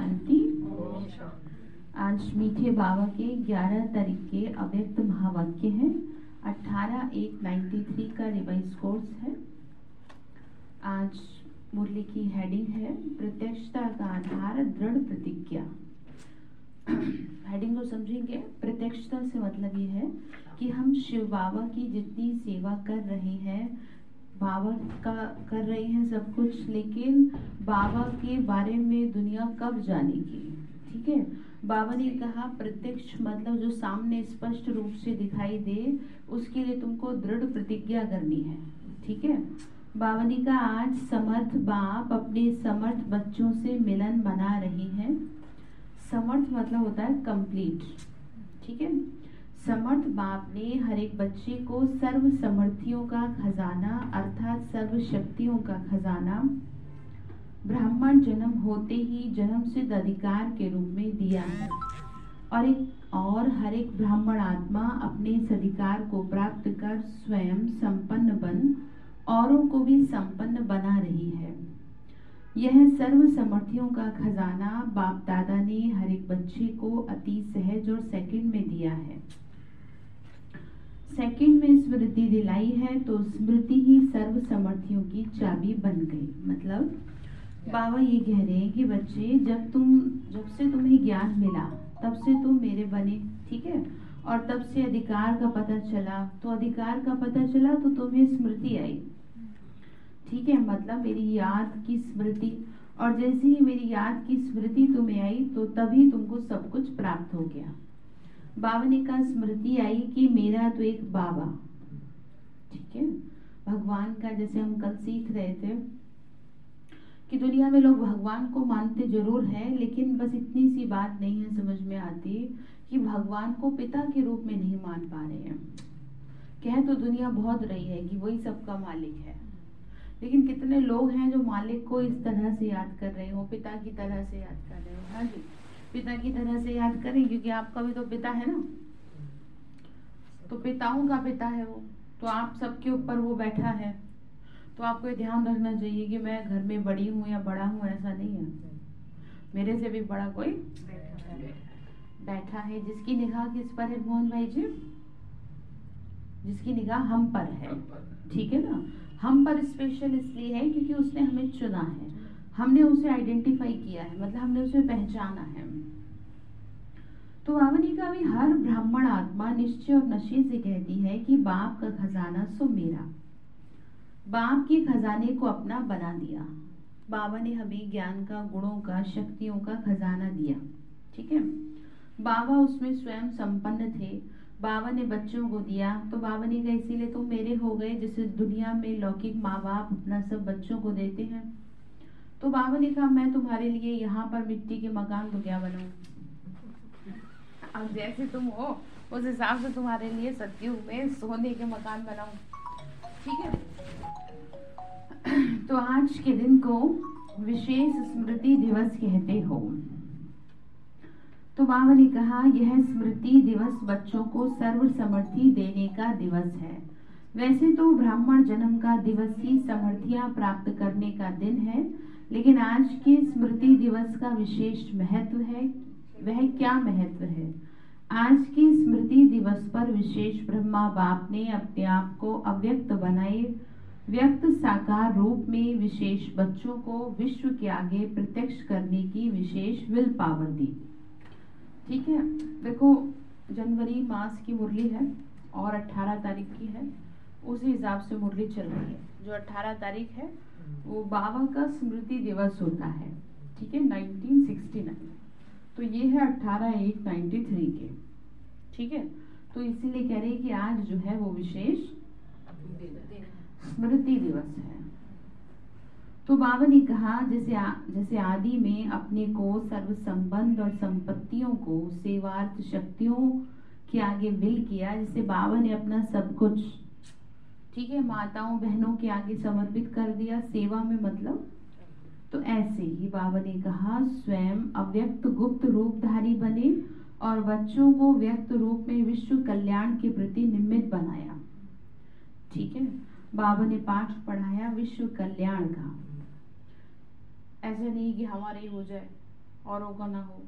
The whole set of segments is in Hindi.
शांति। आज मीठे बाबा के 11 तारीख के अव्यक्त महावाक्य हैं। 18/1/93 का रिवाइज कोर्स है। आज मुरली की हेडिंग है प्रत्यक्षता का आधार दृढ़ प्रतिज्ञा। हेडिंग को समझेंगे। प्रत्यक्षता से मतलब ये है कि हम शिव बाबा की जितनी सेवा कर रहे हैं, बाबा का कर रहे हैं सब कुछ, लेकिन बाबा के बारे में दुनिया कब जानेगी। ठीक है, बाबा ने कहा प्रत्यक्ष मतलब जो सामने स्पष्ट रूप से दिखाई दे, उसके लिए तुमको दृढ़ प्रतिज्ञा करनी है। ठीक है, बाबा ने कहा आज समर्थ बाप अपने समर्थ बच्चों से मिलन बना रहे हैं। समर्थ मतलब होता है कंप्लीट। ठीक है, समर्थ बाप ने हर एक बच्चे को सर्व समर्थियों का खजाना अर्थात सर्व शक्तियों का खजाना ब्राह्मण जन्म होते ही जन्म सिद्ध अधिकार के रूप में दिया है, और हर एक ब्राह्मण आत्मा अपने इस अधिकार को प्राप्त कर स्वयं संपन्न बन औरों को भी संपन्न बना रही है। यह सर्व समर्थियों का खजाना बाप दादा ने हर एक बच्चे को अति सहज और सेकंड में दिया है। सेकंड में स्मृति दिलाई है तो स्मृति ही सर्व समर्थियों की चाबी बन गई। मतलब बाबा ये कह रहे हैं कि बच्चे जब से तुम्हें ज्ञान मिला तब से तुम मेरे बने। ठीक है, और तब से अधिकार का पता चला, तो अधिकार का पता चला तो तुम्हें स्मृति आई। ठीक है, मतलब मेरी याद की स्मृति, और जैसे ही मेरी याद की स्मृति तुम्हें आई तो तभी तुमको सब कुछ प्राप्त हो गया। बाबा ने कहा स्मृति आई कि मेरा तो एक बाबा। ठीक है, भगवान का, जैसे हम कल सीख रहे थे कि दुनिया में लोग भगवान को मानते जरूर है, लेकिन बस इतनी सी बात नहीं है समझ में आती कि भगवान को पिता के रूप में नहीं मान पा रहे हैं। कह तो दुनिया बहुत रही है कि वही सबका मालिक है, लेकिन कितने लोग हैं जो मालिक को इस तरह से याद कर रहे हो, पिता की तरह से याद कर रहे हो। हाँ जी, पिता की तरह से याद करें, क्योंकि आपका भी तो पिता है ना, तो पिताओं का पिता है वो, तो आप सबके ऊपर वो बैठा है। तो आपको ध्यान रखना चाहिए कि मैं घर में बड़ी हूँ या बड़ा हूँ, ऐसा नहीं है। मेरे से भी बड़ा कोई बैठा है, जिसकी निगाह किस पर है मोहन भाई जी? जिसकी निगाह हम पर है। ठीक है ना, हम पर स्पेशल इसलिए है क्योंकि उसने हमें चुना है, हमने उसे आइडेंटिफाई किया है, मतलब हमने उसे पहचाना है। तो बाबा ने कहा हर ब्राह्मण आत्मा निश्चय और नशे से कहती है कि बाप का खजाना सो मेरा। बाप के खजाने को अपना बना दिया। बाबा ने हमें ज्ञान का, गुणों का, शक्तियों का खजाना दिया। ठीक है, बाबा उसमें स्वयं संपन्न थे। बाबा ने बच्चों को दिया, तो बाबा ने कहा इसीलिए तुम मेरे हो गए। जैसे दुनिया में लौकिक माँ बाप अपना सब बच्चों को देते हैं, तो बाबा ने कहा मैं तुम्हारे लिए यहाँ पर मिट्टी के मकान तो क्या बनाऊं, अब जैसे तुम हो उस हिसाब से तुम्हारे लिए सतयुग में सोने के मकान बनाऊं। ठीक है, तो आज के दिन को विशेष स्मृति दिवस कहते हो। तो बाबा ने कहा यह स्मृति दिवस बच्चों को सर्व समर्थी देने का दिवस है। वैसे तो ब्राह्मण जन्म का दिवस ही समर्थियां प्राप्त करने का दिन है, लेकिन आज के स्मृति दिवस का विशेष महत्व है। वह क्या महत्व है? आज के स्मृति दिवस पर विशेष ब्रह्मा बाप ने अपने आप को अव्यक्त बनाए व्यक्त साकार रूप में विशेष बच्चों को विश्व के आगे प्रत्यक्ष करने की विशेष विल पावर दी। ठीक है, देखो जनवरी मास की मुरली है और 18 तारीख की है, उसी हिसाब से मुरली चल रही है। जो 18 तारीख है वो बाबा का स्मृति दिवस होता है। ठीक है, 1969, तो ये है 18/1/93 के। ठीक है, तो इसीलिए कह रहे हैं कि आज जो है वो विशेष स्मृति दिवस है। तो बाबा ने कहा जैसे आदि में अपने को सर्व संबंध और संपत्तियों को सेवार्थ शक्तियों के आगे विल किया, जैसे बाबा ने अपना सब कुछ, ठीक है, माताओं बहनों के आगे समर्पित कर दिया सेवा में, मतलब तो ऐसे ही बाबा ने कहा स्वयं अव्यक्त गुप्त रूपधारी बने और बच्चों को व्यक्त रूप में विश्व कल्याण के प्रति निमित्त बनाया। ठीक है, बाबा ने पाठ पढ़ाया विश्व कल्याण का। ऐसा नहीं कि हमारे ही हो जाए औरों का ना हो।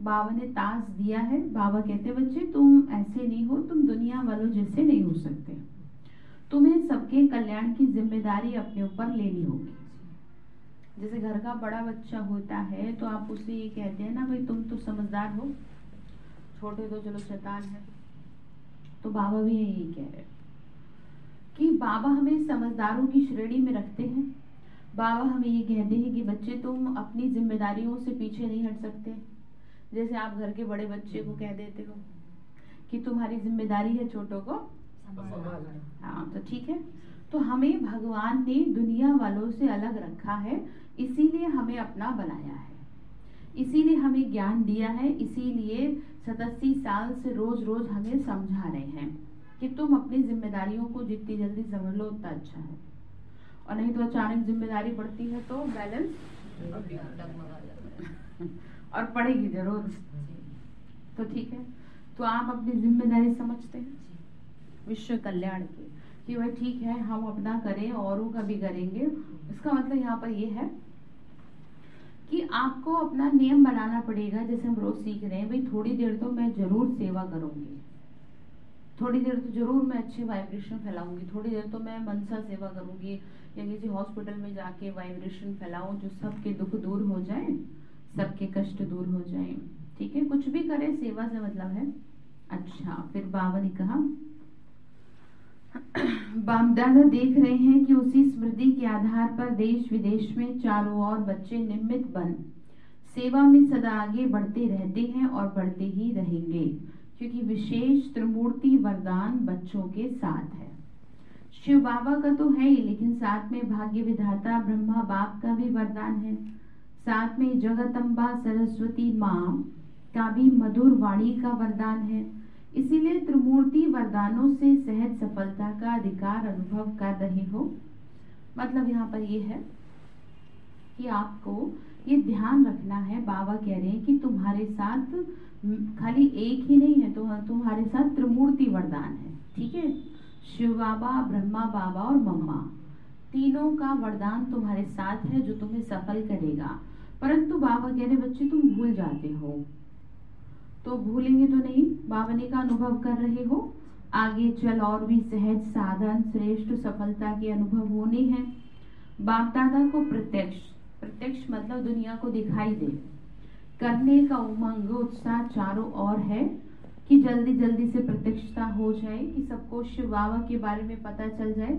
बाबा ने ताज दिया है। बाबा कहते बच्चे तुम ऐसे नहीं हो, तुम दुनिया वालों जैसे नहीं हो सकते, तुम्हें सबके कल्याण की जिम्मेदारी अपने ऊपर लेनी होगी। जैसे घर का बड़ा बच्चा होता है तो आप उससे ये कहते हैं ना, भाई तुम तो समझदार हो, छोटे तो चलो शैतान है। तो बाबा भी यही कह रहे कि बाबा हमें समझदारों की श्रेणी में रखते हैं। बाबा हमें ये कहते हैं कि बच्चे तुम अपनी जिम्मेदारियों से पीछे नहीं हट सकते। जैसे आप घर के बड़े बच्चे को कह देते हो कि तुम्हारी जिम्मेदारी है छोटों को संभालना। हाँ तो ठीक है। तो हमें भगवान ने दुनिया वालों से अलग रखा है, इसीलिए हमें अपना बनाया है, इसीलिए हमें ज्ञान दिया है, इसीलिए 87 साल से रोज रोज हमें समझा रहे हैं कि तुम अपनी जिम्मेदारियों को जितनी जल्दी समझ लो उतना अच्छा है, और नहीं तो अचानक जिम्मेदारी बढ़ती है तो बैलेंस और पड़ेगी जरूर। तो ठीक है, तो आप अपनी जिम्मेदारी समझते हैं विश्व कल्याण की कि भाई ठीक है हम अपना करें औरों का भी करेंगे। इसका मतलब यहाँ पर ये है कि आपको अपना नियम बनाना पड़ेगा। जैसे हम रोज सीख रहे हैं, भाई थोड़ी देर तो मैं जरूर सेवा करूंगी, थोड़ी देर तो जरूर मैं अच्छे वाइब्रेशन फैलाऊंगी, थोड़ी देर तो मैं मनसा सेवा करूंगी या किसी हॉस्पिटल में जाके वाइब्रेशन फैलाऊं जो सबके दुख दूर हो जाए, सबके कष्ट दूर हो जाए। ठीक है, कुछ भी करे सेवा से मतलब है। अच्छा, फिर बाबा ने कहा बामदादा देख रहे हैं कि उसी स्मृति के आधार पर देश विदेश में चारों ओर बच्चे निमित्त बन सेवा में सदा आगे बढ़ते रहते हैं और बढ़ते ही रहेंगे, क्योंकि विशेष त्रिमूर्ति वरदान बच्चों के साथ है। शिव बाबा का तो है ही, लेकिन साथ में भाग्य विधाता ब्रह्मा बाप का भी वरदान है, साथ में जगदम्बा सरस्वती माँ का भी मधुर वाणी का वरदान है। इसीलिए त्रिमूर्ति वरदानों से सहज सफलता का अधिकार अनुभव कर रहे हो। मतलब यहाँ पर ये है कि आपको ये ध्यान रखना है, बाबा कह रहे हैं कि तुम्हारे साथ खाली एक ही नहीं है, तो तुम्हारे साथ त्रिमूर्ति वरदान है। ठीक है, शिव बाबा, ब्रह्मा बाबा और मम्मा, तीनों का वरदान तुम्हारे साथ है जो तुम्हें सफल करेगा। परंतु बाबा कह रहे बच्चे तुम भूल जाते हो, तो भूलेंगे तो नहीं, बाबा ने का अनुभव कर रहे हो, आगे चल और भी सहज साधन श्रेष्ठ सफलता के अनुभव होने हैं। बाप दादा को प्रत्यक्ष, प्रत्यक्ष मतलब दुनिया को दिखाई दे, करने का उमंग उत्साह चारों ओर है कि जल्दी जल्दी से प्रत्यक्षता हो जाए, कि सबको शिव बाबा के बारे में पता चल जाए।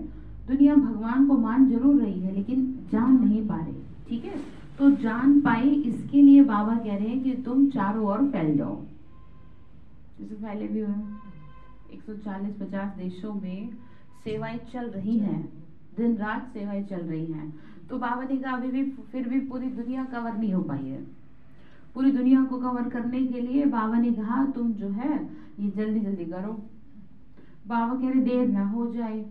दुनिया भगवान को मान जरूर रही है लेकिन जान नहीं पा रही। ठीक है, तो जान पाए इसके लिए बाबा कह रहे हैं कि तुम चारों ओर फैल जाओ। जैसे पहले भी 140-50 देशों में सेवाएं चल रही हैं, दिन रात सेवाएं चल रही हैं। तो बाबा ने कहा अभी भी फिर भी पूरी दुनिया कवर नहीं हो पाई है। पूरी दुनिया को कवर करने के लिए बाबा ने कहा तुम जो है ये जल्दी जल्दी करो। बाबा कह रहे देर ना हो जाए,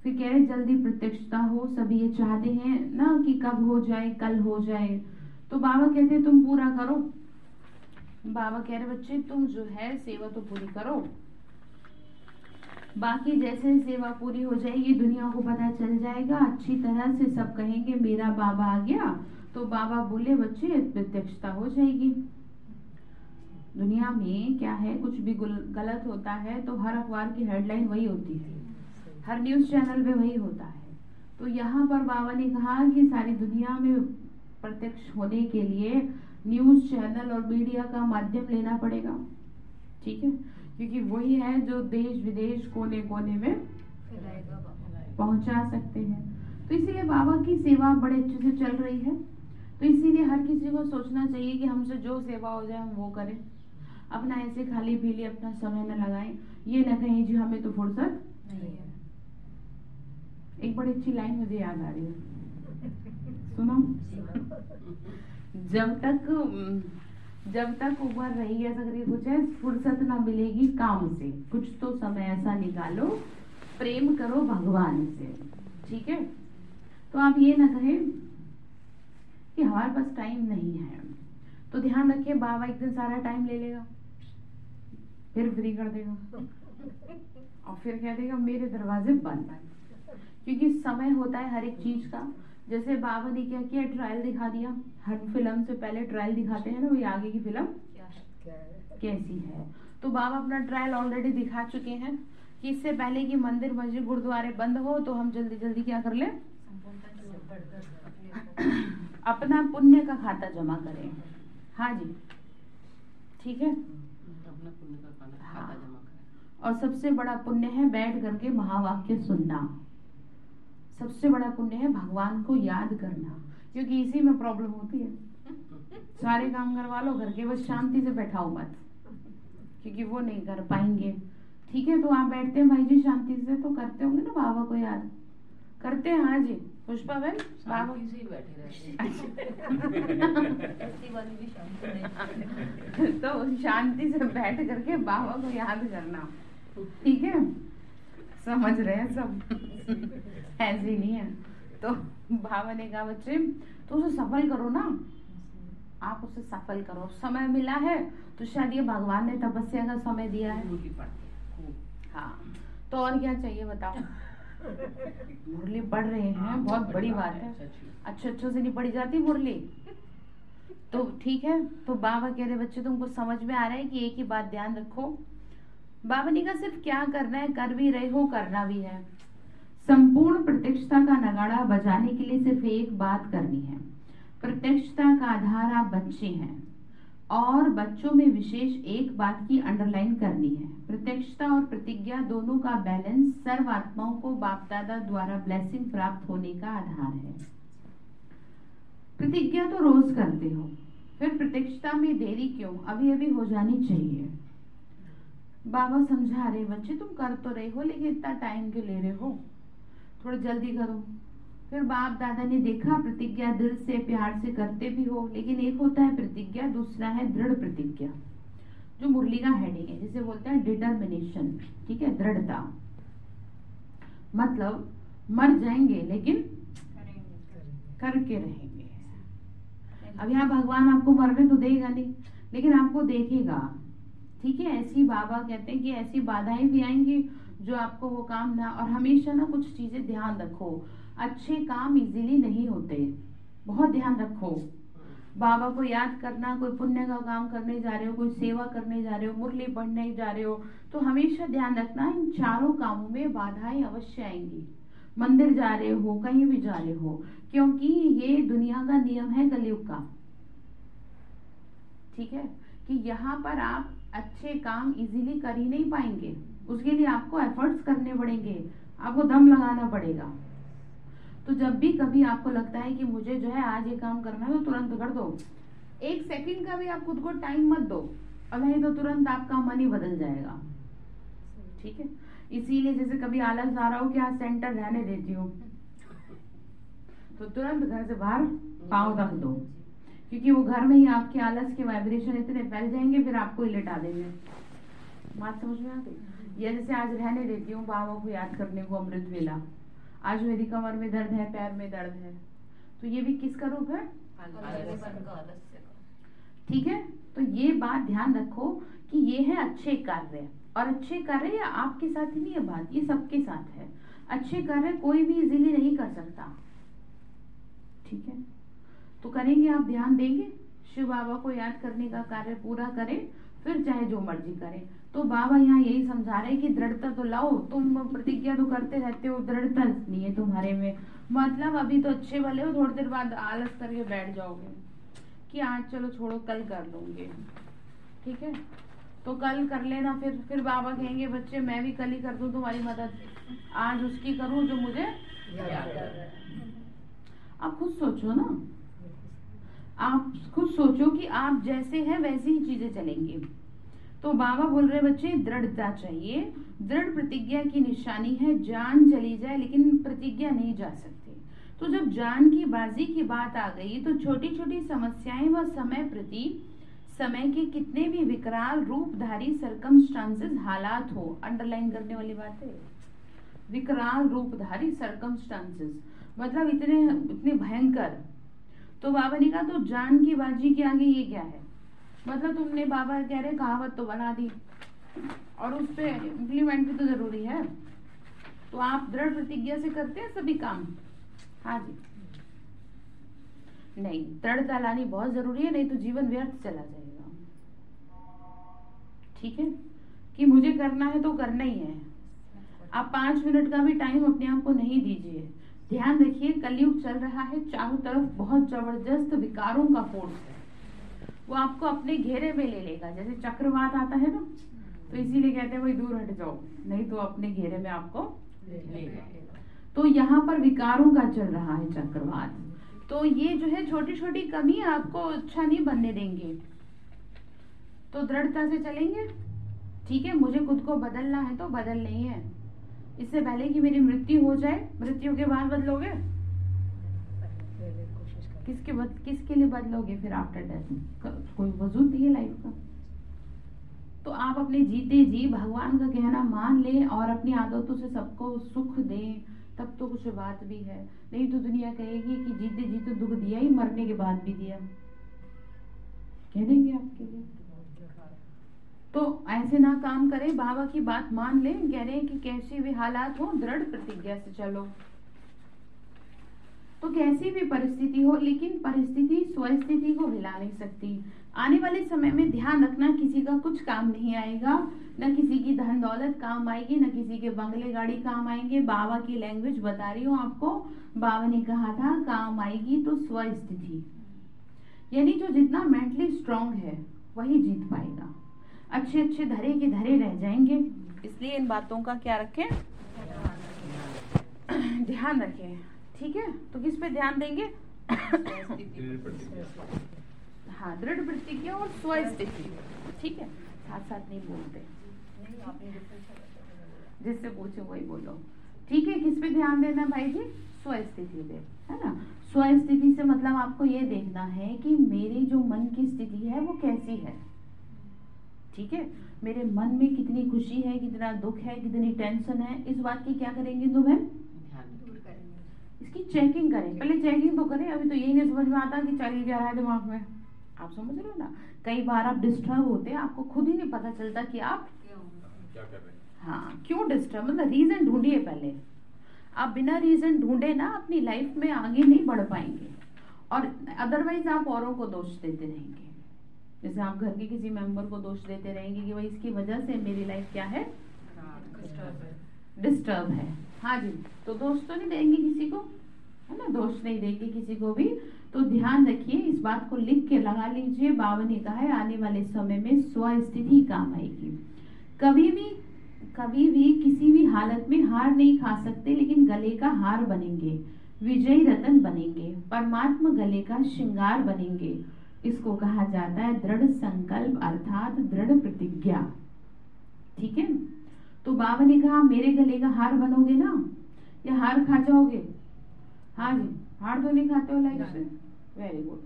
फिर कह रहे जल्दी प्रत्यक्षता हो। सभी ये चाहते हैं ना कि कब हो जाए, कल हो जाए। तो बाबा कहते तुम पूरा करो। बाबा कह रहे बच्चे तुम जो है सेवा तो पूरी करो, बाकी जैसे सेवा पूरी हो जाएगी दुनिया को पता चल जाएगा, अच्छी तरह से सब कहेंगे मेरा बाबा आ गया। तो बाबा बोले बच्चे प्रत्यक्षता हो जाएगी। दुनिया में क्या है, कुछ भी गलत होता है तो हर अखबार की हेडलाइन वही होती है, हर न्यूज चैनल पे वही होता है। तो यहाँ पर बाबा ने कहा कि सारी दुनिया में प्रत्यक्ष होने के लिए न्यूज चैनल और मीडिया का माध्यम लेना पड़ेगा। ठीक है, क्योंकि वही है जो देश विदेश कोने कोने में पहुंचा सकते हैं। तो इसीलिए बाबा की सेवा बड़े अच्छे से चल रही है। तो इसीलिए हर किसी को सोचना चाहिए कि हमसे जो सेवा हो जाए हम वो करें, अपना ऐसे खाली पीली अपना समय न लगाएं। ये न कहें जी हमें तो फुर्सत नहीं है। एक बड़ी अच्छी लाइन मुझे याद आ रही है, सुनो। जब तक उम्र रही है अगर कुछ है फुर्सत ना मिलेगी काम से, कुछ तो समय ऐसा निकालो, प्रेम करो भगवान से। ठीक है, तो आप ये ना कहें कि हमारे पास टाइम नहीं है। तो ध्यान रखिए बाबा एक दिन सारा टाइम ले लेगा, फिर फ्री कर देगा और फिर कह देगा मेरे दरवाजे बंद। क्योंकि समय होता है हर एक चीज का, जैसे बाबा ने क्या किया, ट्रायल दिखा दिया। हर फिल्म से पहले ट्रायल दिखाते हैं ना, वो आगे की फिल्म कैसी है। तो बाबा अपना ट्रायल ऑलरेडी दिखा चुके हैं कि इससे पहले कि मंदिर मस्जिद गुरुद्वारे बंद हो तो हम जल्दी जल्दी क्या कर ले, अपना पुण्य का खाता जमा करें। हाँ जी, ठीक है, अपना पुण्य का खाता जमा करें। और सबसे बड़ा पुण्य है बैठ करके महावाक्य सुनना। सबसे बड़ा पुण्य है भगवान को याद करना, क्योंकि इसी में प्रॉब्लम होती है। सारे काम करवा लो घर के, बस शांति से बैठाओ मत, क्योंकि वो नहीं कर पाएंगे। ठीक है, तो आप बैठते हैं भाई जी शांति से, तो करते होंगे ना बाबा को याद, करते हैं। हाँ जी पुष्पा बहन, बाबा से ही बैठे रहते हैं। तो शांति से बैठ करके बाबा को याद करना, ठीक है, समझ रहे हैं सब। ऐसे नहीं है। तो बाबा ने कहा बच्चे तो उसे सफल करो ना, आप उसे सफल करो। समय मिला है तो शायद ये भगवान ने तपस्या का समय दिया है। हाँ, तो और क्या चाहिए बताओ। मुरली पढ़ रहे हैं, बहुत बड़ी बात है। अच्छे से नहीं पढ़ी जाती मुरली, तो ठीक है। तो बाबा कह रहे बच्चे तुमको समझ में आ रहा है कि एक ही बात ध्यान रखो। बाबा ने कहा सिर्फ क्या करना है, कर भी रहे हो, करना भी है। संपूर्ण प्रत्यक्षता का नगाड़ा बजाने के लिए सिर्फ एक बात करनी है। प्रत्यक्षता का आधार आप बच्चे हैं, और बच्चों में विशेष एक बात की अंडरलाइन करनी है। प्रत्यक्षता और प्रतिज्ञा दोनों का बैलेंस सर्व आत्माओं को बाप दादा द्वारा ब्लेसिंग प्राप्त होने का आधार है। प्रतिज्ञा तो रोज करते हो, फिर प्रत्यक्षता में देरी क्यों, अभी अभी हो जानी चाहिए। बाबा समझा रहे बच्चे तुम कर तो रहे हो, लेकिन इतना टाइम क्यों ले रहे हो, थोड़ा जल्दी करो। फिर बाप दादा ने देखा प्रतिज्ञा दिल से प्यार से करते भी हो, लेकिन एक होता है प्रतिज्ञा, दूसरा है दृढ़ प्रतिज्ञा, जो मुरली का हेडिंग है, जिसे बोलते हैं डिटर्मिनेशन। ठीक है, दृढ़ता मतलब मर जाएंगे लेकिन करके रहेंगे। अब यहाँ भगवान आपको मरने तो देगा नहीं, लेकिन आपको देखेगा। ठीक है, ऐसी बाबा कहते हैं कि ऐसी बाधाएं भी आएंगी जो आपको वो काम ना, और हमेशा ना कुछ चीजें ध्यान रखो, अच्छे काम इजीली नहीं होते, बहुत ध्यान रखो। बाबा को याद करना, कोई पुण्य का काम करने जा रहे हो, कोई सेवा करने जा रहे हो, मुरली पढ़ने जा रहे हो, तो हमेशा ध्यान रखना इन चारों कामों में बाधाएं अवश्य आएंगी। मंदिर जा रहे हो, कहीं भी जा रहे हो, क्योंकि ये दुनिया का नियम है कलयुग का। ठीक है, कि यहाँ पर आप अच्छे काम इजीली कर ही नहीं पाएंगे, उसके लिए आपको एफर्ट्स करने पड़ेंगे, आपको दम लगाना पड़ेगा। तो जब भी कभी आपको लगता है कि मुझे जो है आज ये काम करना है, तो तुरंत कर दो। एक सेकंड का भी आप खुद को टाइम मत दो, और नहीं तो तुरंत आपका मन ही बदल जाएगा। ठीक है, इसीलिए जैसे कभी आलस आ रहा हो कि आज सेंटर रहने देती हूँ, तो तुरंत घर से बाहर पाँव रख दो, क्योंकि वो घर में ही आपके आलस के वाइब्रेशन इतने फैल जाएंगे, फिर आपको ही लिटा देंगे। बात समझ में आ गई। या जैसे आज रहने देती हूँ बाबा को याद करने को, अमृत वेला, आज मेरी कमर में दर्द है, पैर में दर्द है, तो ये भी किसका रूप है, ठीक है। तो ये बात ध्यान रखो कि ये है अच्छे कार्य, और अच्छे कार्य या आपके साथ ही नहीं है बात, ये सबके साथ है। अच्छे कार्य कोई भी इजीली नहीं कर सकता। ठीक है, तो करेंगे, आप ध्यान देंगे, शिव बाबा को याद करने का कार्य पूरा करें, फिर चाहे जो मर्जी करें। तो बाबा यहाँ यही समझा रहे कि दृढ़ता तो लाओ, तुम प्रतिज्ञा तो करते रहते हो, दृढ़ता नहीं है तुम्हारे में, मतलब अभी तो अच्छे वाले हो, थोड़ी देर बाद आलस करके बैठ जाओगे कि आज चलो छोड़ो कल कर लूंगे। ठीक है, तो कल कर लेना, फिर बाबा कहेंगे बच्चे मैं भी कल ही कर दूं तुम्हारी मदद, आज उसकी करूं जो मुझे याद है। आप खुद सोचो ना, आप खुद सोचो कि आप जैसे हैं वैसी ही चीजें चलेंगी। तो बाबा बोल रहे बच्चे दृढ़ता चाहिए, दृढ़ प्रतिज्ञा की निशानी है। जान चली जाए लेकिन प्रतिज्ञा नहीं जा सकती। तो जब जान की बाजी की बात आ गई, तो छोटी छोटी समस्याएं व समय के कितने भी विकराल रूपधारी सर्कमस्टांसेस हालात हो, अंडरलाइन करने वाली बात है, विकराल रूपधारी सर्कमस्टांसेस मतलब इतने भयंकर। तो बाबा ने कहा तो जान की बाजी के आगे ये क्या है, मतलब तुमने बाबा कह रहे कहावत तो बना दी, और उस पे इम्प्लीमेंट भी तो जरूरी है। तो आप दृढ़ प्रतिज्ञा से करते हैं सभी काम। हाँ जी, नहीं, दृढ़ता लानी बहुत जरूरी है, नहीं तो जीवन व्यर्थ चला जाएगा। ठीक है, कि मुझे करना है तो करना ही है। आप 5 मिनट का भी टाइम अपने आप को नहीं दीजिए। ध्यान रखिए, कलयुग चल रहा है, चारों तरफ बहुत जबरदस्त विकारों का फोर्स है, वो आपको अपने घेरे में ले लेगा। जैसे चक्रवात आता है ना, तो इसीलिए कहते हैं भाई दूर हट जाओ, नहीं तो अपने घेरे में आपको ले लेगा। तो यहाँ पर विकारों का चल रहा है चक्रवात, तो ये जो है छोटी छोटी कमी आपको अच्छा नहीं बनने देंगे। तो दृढ़ता से चलेंगे। ठीक है, मुझे खुद को बदलना है तो बदल नहीं है, इससे पहले कि मेरी मृत्यु हो जाए। मृत्यु के बाद बदलोगे, किसके लिए बदलोगे फिर आफ्टर डेथ? कोई वजूद नहीं है लाइफ का। तो आप अपने जीते जी भगवान का कहना मान लें और अपनी आदतों से सबको सुख दें, तब तो कुछ बात भी है। नहीं तो दुनिया कहेगी कि जीते जी तो दुख दिया ही, मरने के बाद भी दिया, कह देंगे आपके लिए। तो ऐसे ना काम करें, बाबा की बात मान लें। कह रहे हैं कि कैसे भी हालात हो, दृढ़ प्रतिज्ञा से चलो। तो कैसी भी परिस्थिति हो, लेकिन परिस्थिति स्वस्थिति को हिला नहीं सकती। आने वाले समय में ध्यान रखना, किसी का कुछ काम नहीं आएगा, न किसी की धन दौलत काम आएगी, न किसी के बंगले गाड़ी काम आएंगे। बाबा की लैंग्वेज बता रही हूँ आपको। बाबा ने कहा था काम आएगी तो स्वस्थिति, यानी जो जितना मेंटली स्ट्रांग है वही जीत पाएगा। अच्छे अच्छे धरे के धरे रह जाएंगे। इसलिए इन बातों का क्या रखें, ध्यान रखें। ठीक है, तो किस पे ध्यान देंगे? हाँ, दृढ़ प्रतिज्ञा और स्वस्थिति। ठीक है, साथ साथ नहीं बोलते, जिससे पूछे वही बोलो। ठीक है, किस पे ध्यान देना भाई जी? स्वस्थिति पे, है ना। स्वस्थिति से मतलब आपको ये देखना है कि मेरी जो मन की स्थिति है वो कैसी है। ठीक है, मेरे मन में कितनी खुशी है, कितना दुख है, कितनी टेंशन है, इस बात की क्या करेंगे तो बहन? इसकी चेकिंग करें। पहले चेकिंग तो करें, अभी तो यही नहीं समझ में आता कि चल ही जा रहा है दिमाग में। आप समझ रहे हो ना, कई बार आप डिस्टर्ब होते हैं, आपको खुद ही नहीं पता चलता कि आप क्या कर रहे हैं। हाँ, क्यों डिस्टर्ब, मतलब रीजन ढूंढिए पहले। आप बिना रीजन ढूंढे ना अपनी लाइफ में आगे नहीं बढ़ पाएंगे, और अदरवाइज आप औरों को दोष देते रहेंगे। जैसे आप घर के किसी मेंबर को दोष देते रहेंगे कि भाई इसकी वजह से मेरी लाइफ क्या है, डिस्टर्ब है। हाँ जी, तो दोष तो नहीं देंगे किसी को, है ना, दोष नहीं देंगे किसी को भी। तो ध्यान रखिए, इस बात को लिख के लगा लीजिए। बाबा ने कहा है आने वाले समय में स्वस्थिति काम आएगी। कभी भी किसी भी हालत में हार नहीं खा सकते, लेकिन गले का हार बनेंगे, विजयी रतन बनेंगे, परमात्मा गले का श्रृंगार बनेंगे। इसको कहा जाता है दृढ़ संकल्प अर्थात दृढ़ प्रतिज्ञा। ठीक है, तो बाबा ने कहा मेरे गले का हार बनोगे ना, या हार खा जाओगे? हाँ जी, हार तो नहीं खाते हो लाइफ से, वेरी गुड।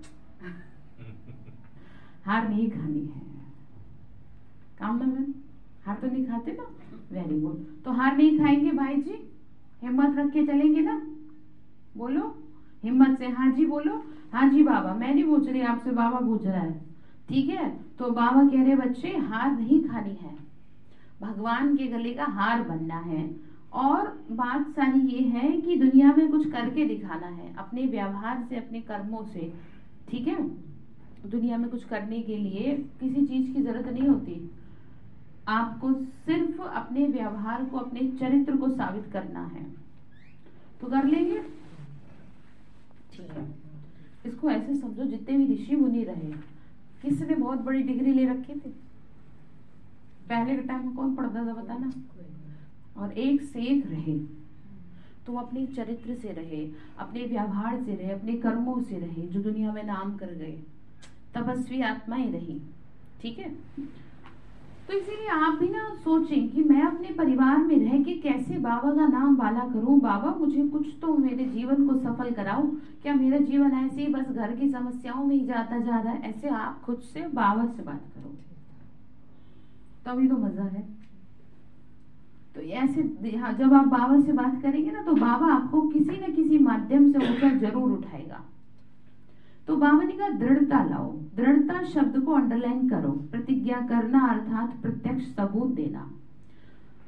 हार नहीं खानी है, काम में हार तो नहीं खाते ना, वेरी गुड। तो हार नहीं खाएंगे भाई जी, हिम्मत रख के चलेंगे ना, बोलो हिम्मत से। हाँ जी बोलो, हाँ जी बाबा। मैं नहीं पूछ रही आपसे, बाबा पूछ रहा है। ठीक है, तो बाबा कह रहे बच्चे हार नहीं खानी है, भगवान के गले का हार बनना है। और बात सारी ये है कि दुनिया में कुछ करके दिखाना है, अपने व्यवहार से, अपने कर्मों से। ठीक है, दुनिया में कुछ करने के लिए किसी चीज की जरूरत नहीं होती, आपको सिर्फ अपने व्यवहार को, अपने चरित्र को साबित करना है, तो कर लेंगे। ठीक है, इसको ऐसे समझो, जितने भी ऋषि मुनि रहे, किसने बहुत बड़ी डिग्री ले रखी थी? पहले के टाइम में कौन पढ़ता था बताना? और एक से एक रहे, तो अपने चरित्र से रहे, अपने व्यवहार से रहे, अपने कर्मों से रहे, जो दुनिया में नाम कर गए, तपस्वी आत्माएं रही। ठीक है, तो इसीलिए आप भी ना सोचें कि मैं अपने परिवार में रह के कैसे बाबा का नाम वाला करूं। बाबा मुझे कुछ तो मेरे जीवन को सफल कराओ। क्या मेरा जीवन ऐसे ही बस घर की समस्याओं में ही जाता जा रहा है? ऐसे आप खुद से बाबा से बात करो, तभी तो मजा है। तो ऐसे जब आप बाबा से बात करेंगे ना, तो बाबा आपको किसी न किसी माध्यम से ऊपर जरूर उठाएगा। तो बाबा ने कहा दृढ़ता लाओ। दृढ़ता शब्द को अंडरलाइन करो। प्रतिज्ञा करना अर्थात प्रत्यक्ष सबूत देना,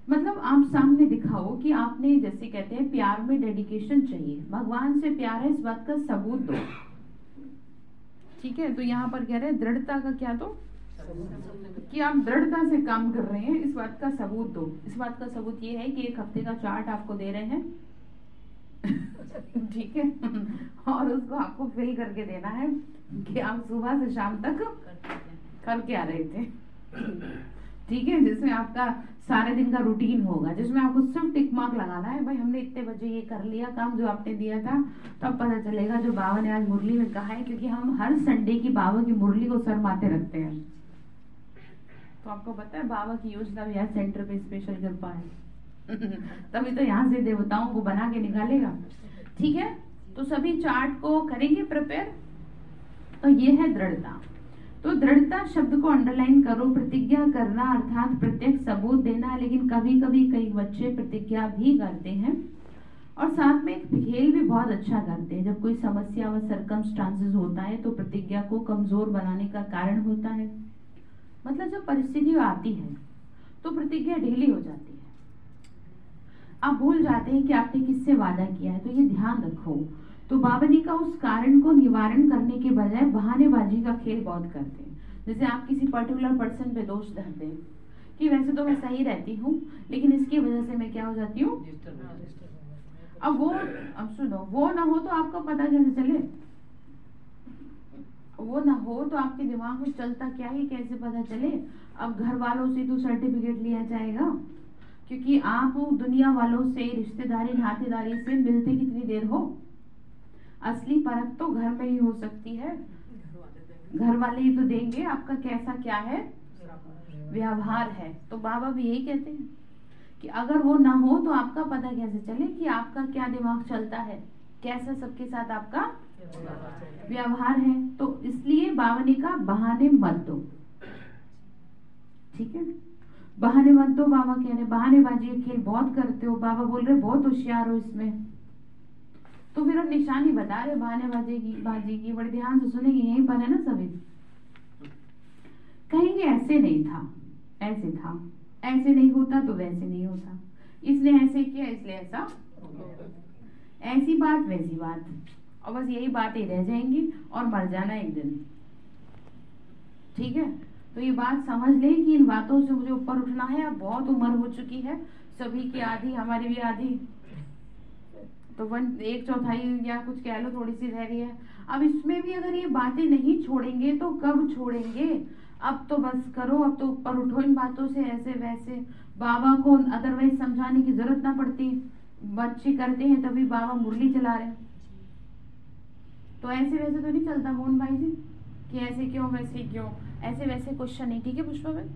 मतलब आप सामने दिखाओ कि आपने, जैसे कहते हैं प्यार में डेडिकेशन चाहिए, भगवान से प्यार है इस बात का सबूत दो। ठीक है, तो यहाँ पर कह रहे हैं दृढ़ता का क्या दो, कि आप दृढ़ता से काम कर रहे हैं, इस बात का सबूत दो। इस बात का सबूत ये है कि 1 हफ्ते का चार्ट आपको दे रहे हैं ठीक है, और उसको आपको फिल करके देना है कि आप सुबह से शाम तक करके आ रहे थे, ठीक है, जिसमें आपका सारे दिन का रूटीन होगा, जिसमें आपको सिर्फ टिक मार्क लगाना है, भाई हमने इतने बजे ये कर लिया काम जो आपने दिया था। तब पता चलेगा जो बाबा ने आज मुरली में कहा है, क्योंकि हम हर संडे की बाबा की मुरली को सर माथे रखते हैं। तो आपको पता है बाबा की योजना भी आज सेंटर पे स्पेशल कृपा है तभी तो यहाँ से देवताओं को बना के निकालेगा, ठीक है। तो सभी चार्ट को करेंगे प्रिपेयर। तो ये है दृढ़ता। तो दृढ़ता शब्द को अंडरलाइन करो। प्रतिज्ञा करना अर्थात प्रत्यक्ष सबूत देना, लेकिन कभी कभी कई बच्चे प्रतिज्ञा भी करते हैं और साथ में एक खेल भी बहुत अच्छा करते हैं। जब कोई समस्या व सर्कमस्टांसेस होता है तो प्रतिज्ञा को कमजोर बनाने का कारण होता है। मतलब जब परिस्थिति आती है तो प्रतिज्ञा ढीली हो जाती है, आप भूल जाते हैं कि आपने किससे वादा किया है। तो ये ध्यान रखो। तो बाबा ने का उस कारण को निवारण करने के बजाय बहानेबाजी का खेल बहुत करते हैं। जैसे आप किसी पर्टिकुलर पर्सन पे दोष धरते हैं कि वैसे तो मैं सही रहती हूँ, लेकिन इसकी वजह से मैं क्या हो जाती हूँ। अब सुनो, वो ना हो तो आपको पता कैसे चले, वो ना हो तो आपके दिमाग में चलता क्या ही, कैसे पता चले। अब घर वालों से तो सर्टिफिकेट लिया जाएगा, क्योंकि आप दुनिया वालों से रिश्तेदारी नातेदारी से मिलते कितनी देर हो। असली परख तो घर में ही हो सकती है, घर वाले ही तो देंगे आपका कैसा क्या है व्यवहार है। तो बाबा भी यही कहते हैं कि अगर वो ना हो तो आपका पता कैसे चले कि आपका क्या दिमाग चलता है, कैसा सबके साथ आपका व्यवहार है। तो इसलिए बाबा ने कहा बहाने मत दो, ठीक है, बहाने मत दो। बाबा कह रहे बहानेबाजी का खेल बहुत करते हो, बाबा बोल रहे बहुत होशियार हो इसमें। तो फिर हम निशानी बता रहे बहानेबाजी की बड़े ध्यान से सुनेंगे, यहीं पर है ना सभी। कहेंगे ऐसे नहीं था, ऐसे था, ऐसे नहीं होता तो वैसे नहीं होता, इसने ऐसे किया इसलिए ऐसा, ऐसी बात वैसी बात, और बस यही बातें रह जाएंगी और मर जाना एक दिन, ठीक है। तो ये बात समझ ले कि इन बातों से मुझे ऊपर उठना है। अब बहुत उम्र हो चुकी है, सभी की आधी, हमारी भी आधी, तो 1/4 या कुछ कह लो, थोड़ी सी रह रही है। अब इसमें भी अगर ये बातें नहीं छोड़ेंगे तो कब छोड़ेंगे। अब तो बस करो, अब तो ऊपर उठो इन बातों से, ऐसे वैसे। बाबा को अदरवाइज समझाने की जरूरत ना पड़ती, बच्चे करते हैं तभी बाबा मुरली चला रहे। तो ऐसे वैसे तो नहीं चलता मोहन भाई जी, कि ऐसे क्यों वैसे क्यों, ऐसे वैसे क्वेश्चन नहीं, ठीक है पुष्पा बहन,